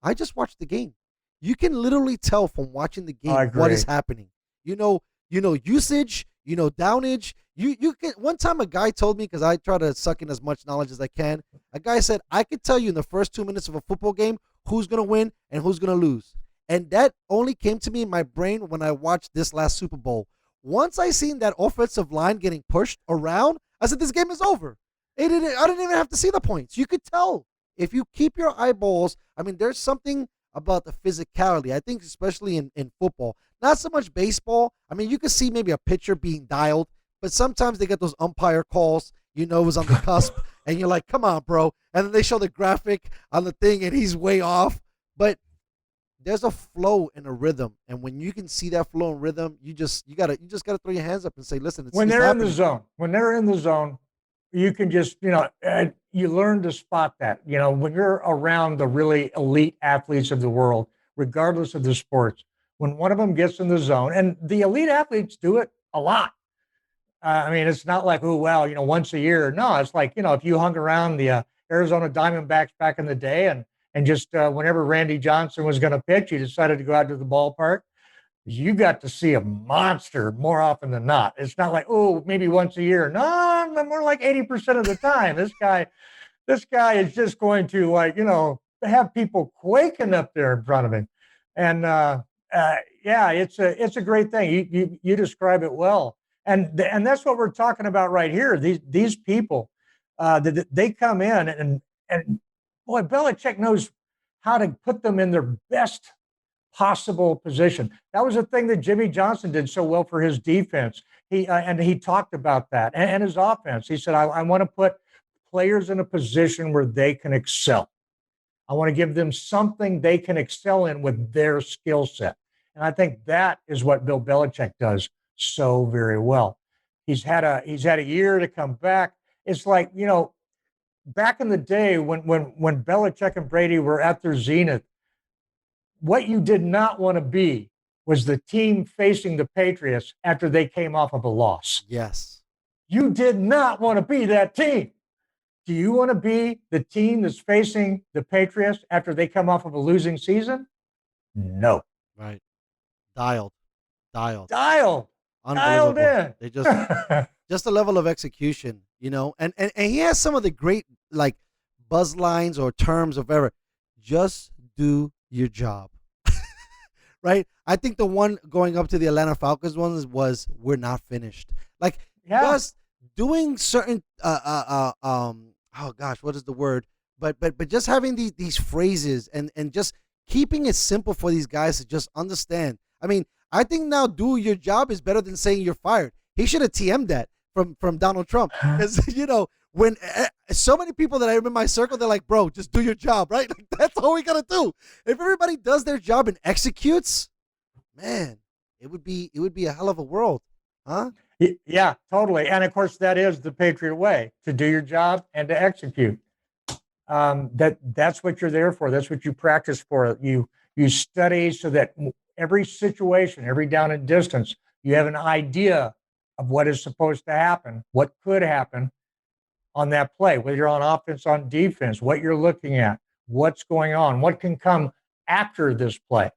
[SPEAKER 1] I just watch the game. You can literally tell from watching the game what is happening. Usage, downage. You can. One time a guy told me, because I try to suck in as much knowledge as I can, a guy said, I could tell you in the first 2 minutes of a football game who's going to win and who's going to lose. And that only came to me in my brain when I watched this last Super Bowl. Once I seen that offensive line getting pushed around, I said, this game is over. I didn't even have to see the points. You could tell. If you keep your eyeballs, there's something about the physicality, I think, especially in football. Not so much baseball. You could see maybe a pitcher being dialed, but sometimes they get those umpire calls, it was on the cusp, and you're like, come on, bro. And then they show the graphic on the thing, and he's way off. But there's a flow and a rhythm, and when you can see that flow and rhythm, you just gotta throw your hands up and say, listen,
[SPEAKER 4] when they're
[SPEAKER 1] happening.
[SPEAKER 4] When they're in the zone, you can just, you learn to spot that. When you're around the really elite athletes of the world, regardless of the sports, when one of them gets in the zone, and the elite athletes do it a lot. It's not like, once a year. No, it's like, if you hung around the Arizona Diamondbacks back in the day and just whenever Randy Johnson was going to pitch, you decided to go out to the ballpark, you got to see a monster more often than not. It's not like, maybe once a year. No, more like 80% of the time. This guy is just going to have people quaking up there in front of him. And it's a great thing. You describe it well. And that's what we're talking about right here. These people, they come in and boy, Belichick knows how to put them in their best possible position. That was a thing that Jimmy Johnson did so well for his defense. He talked about that and his offense. He said, I want to put players in a position where they can excel. I want to give them something they can excel in with their skill set. And I think that is what Bill Belichick does so very well. He's had a year to come back. It's like, back in the day when Belichick and Brady were at their zenith, what you did not want to be was the team facing the Patriots after they came off of a loss.
[SPEAKER 1] Yes.
[SPEAKER 4] You did not want to be that team. Do you want to be the team that's facing the Patriots after they come off of a losing season? No.
[SPEAKER 1] Right. Dialed.
[SPEAKER 4] Dialed in.
[SPEAKER 1] They just the level of execution, and he has some of the great like buzz lines or terms of ever. Just do your job. Right? I think the one going up to the Atlanta Falcons one was we're not finished. Like just doing certain oh gosh, what is the word? But just having these phrases and just keeping it simple for these guys to just understand. I mean, I think now do your job is better than saying you're fired. He should have TM'd that from Donald Trump. Because, when so many people that I am in my circle, they're like, bro, just do your job, right? Like, that's all we got to do. If everybody does their job and executes, man, it would be a hell of a world, huh?
[SPEAKER 4] Yeah, totally. And of course, that is the Patriot way, to do your job and to execute. That's what you're there for. That's what you practice for. You study so that every situation, every down and distance, you have an idea of what is supposed to happen, what could happen on that play, whether you're on offense, on defense, what you're looking at, what's going on, what can come after this play.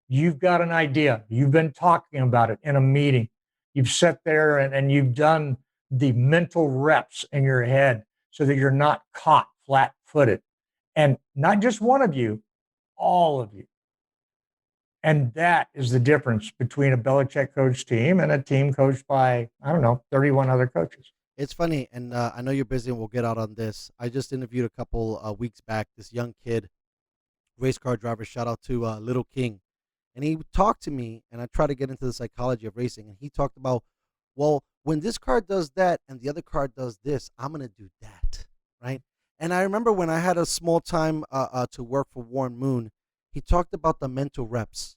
[SPEAKER 4] You've got an idea. You've been talking about it in a meeting. You've sat there and you've done the mental reps in your head so that you're not caught flat-footed. And not just one of you, all of you. And that is the difference between a Belichick coach team and a team coached by, 31 other coaches.
[SPEAKER 1] It's funny, and I know you're busy and we'll get out on this. I just interviewed a couple weeks back this young kid, race car driver, shout out to Little King. And he talked to me, and I try to get into the psychology of racing. And he talked about, well, when this car does that and the other car does this, I'm going to do that, right? And I remember when I had a small time to work for Warren Moon, he talked about the mental reps,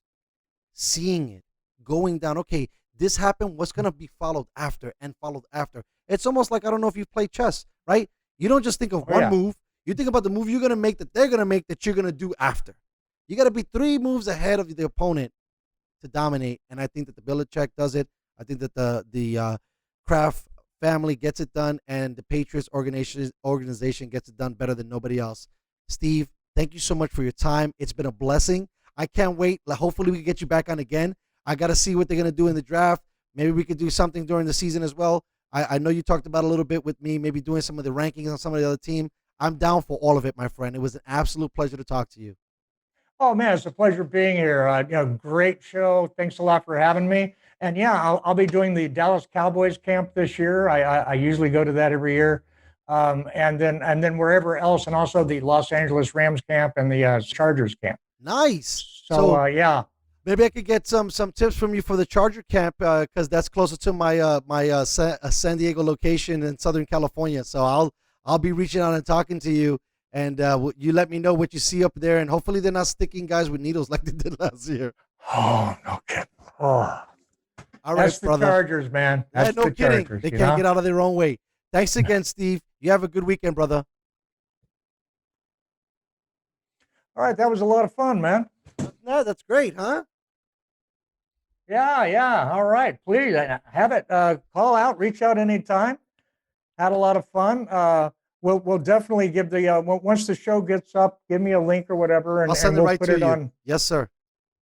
[SPEAKER 1] seeing it, going down. Okay, this happened. What's going to be followed after and followed after? It's almost like, I don't know if you've played chess, right? You don't just think of one move. You think about the move you're going to make that they're going to make that you're going to do after. You got to be 3 moves ahead of the opponent to dominate. And I think that the Belichick does it. I think that the Kraft family gets it done, and the Patriots organization gets it done better than nobody else. Steve, thank you so much for your time. It's been a blessing. I can't wait. Hopefully we can get you back on again. I got to see what they're going to do in the draft. Maybe we could do something during the season as well. I know you talked about a little bit with me, maybe doing some of the rankings on some of the other team. I'm down for all of it, my friend. It was an absolute pleasure to talk to you.
[SPEAKER 4] Oh, man, it's a pleasure being here. Great show. Thanks a lot for having me. And yeah, I'll be doing the Dallas Cowboys camp this year. I usually go to that every year. And then wherever else, and also the Los Angeles Rams camp and the Chargers camp.
[SPEAKER 1] Nice.
[SPEAKER 4] So yeah.
[SPEAKER 1] Maybe I could get some tips from you for the Charger camp because that's closer to my San Diego location in Southern California. So I'll be reaching out and talking to you, and you let me know what you see up there, and hopefully they're not sticking guys with needles like they did last year.
[SPEAKER 4] Oh, no kidding. Oh.
[SPEAKER 1] All right,
[SPEAKER 4] that's
[SPEAKER 1] brother.
[SPEAKER 4] The Chargers, man. That's
[SPEAKER 1] no
[SPEAKER 4] the
[SPEAKER 1] kidding.
[SPEAKER 4] Chargers,
[SPEAKER 1] They can't get out of their own way. Thanks again, Steve. You have a good weekend, brother.
[SPEAKER 4] All right, that was a lot of fun, man.
[SPEAKER 1] Yeah, that's great, huh?
[SPEAKER 4] Yeah. All right. Please have it. Call out, reach out anytime. Had a lot of fun. We'll definitely give the once the show gets up, give me a link or whatever, and
[SPEAKER 1] I'll send
[SPEAKER 4] we'll
[SPEAKER 1] it right
[SPEAKER 4] put
[SPEAKER 1] to
[SPEAKER 4] it
[SPEAKER 1] you.
[SPEAKER 4] on.
[SPEAKER 1] Yes, sir.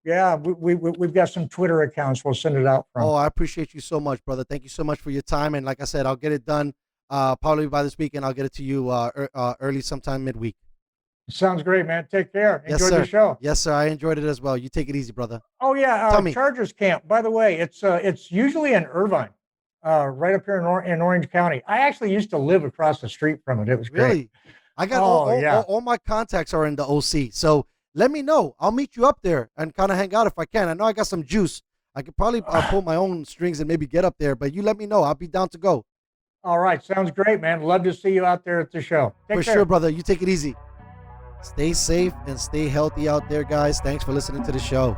[SPEAKER 4] Yeah, we've got some Twitter accounts. We'll send it out from.
[SPEAKER 1] Oh, I appreciate you so much, brother. Thank you so much for your time. And like I said, I'll get it done probably by this weekend. I'll get it to you early sometime midweek.
[SPEAKER 4] Sounds great, man. Take care.
[SPEAKER 1] Yes,
[SPEAKER 4] Enjoy
[SPEAKER 1] sir.
[SPEAKER 4] the show.
[SPEAKER 1] Yes, sir. I enjoyed it as well. You take it easy, brother.
[SPEAKER 4] Oh yeah,
[SPEAKER 1] Tell me.
[SPEAKER 4] Chargers camp. By the way, it's usually in Irvine, right up here in Orange County. I actually used to live across the street from it. It was great.
[SPEAKER 1] Really? I got all my contacts are in the OC. So let me know. I'll meet you up there and kind of hang out if I can. I know I got some juice. I could probably pull my own strings and maybe get up there, but you let me know. I'll be down to go.
[SPEAKER 4] All right. Sounds great, man. Love to see you out there at the show. Take
[SPEAKER 1] For
[SPEAKER 4] care.
[SPEAKER 1] sure, brother. You take it easy. Stay safe and stay healthy out there, guys. Thanks for listening to the show.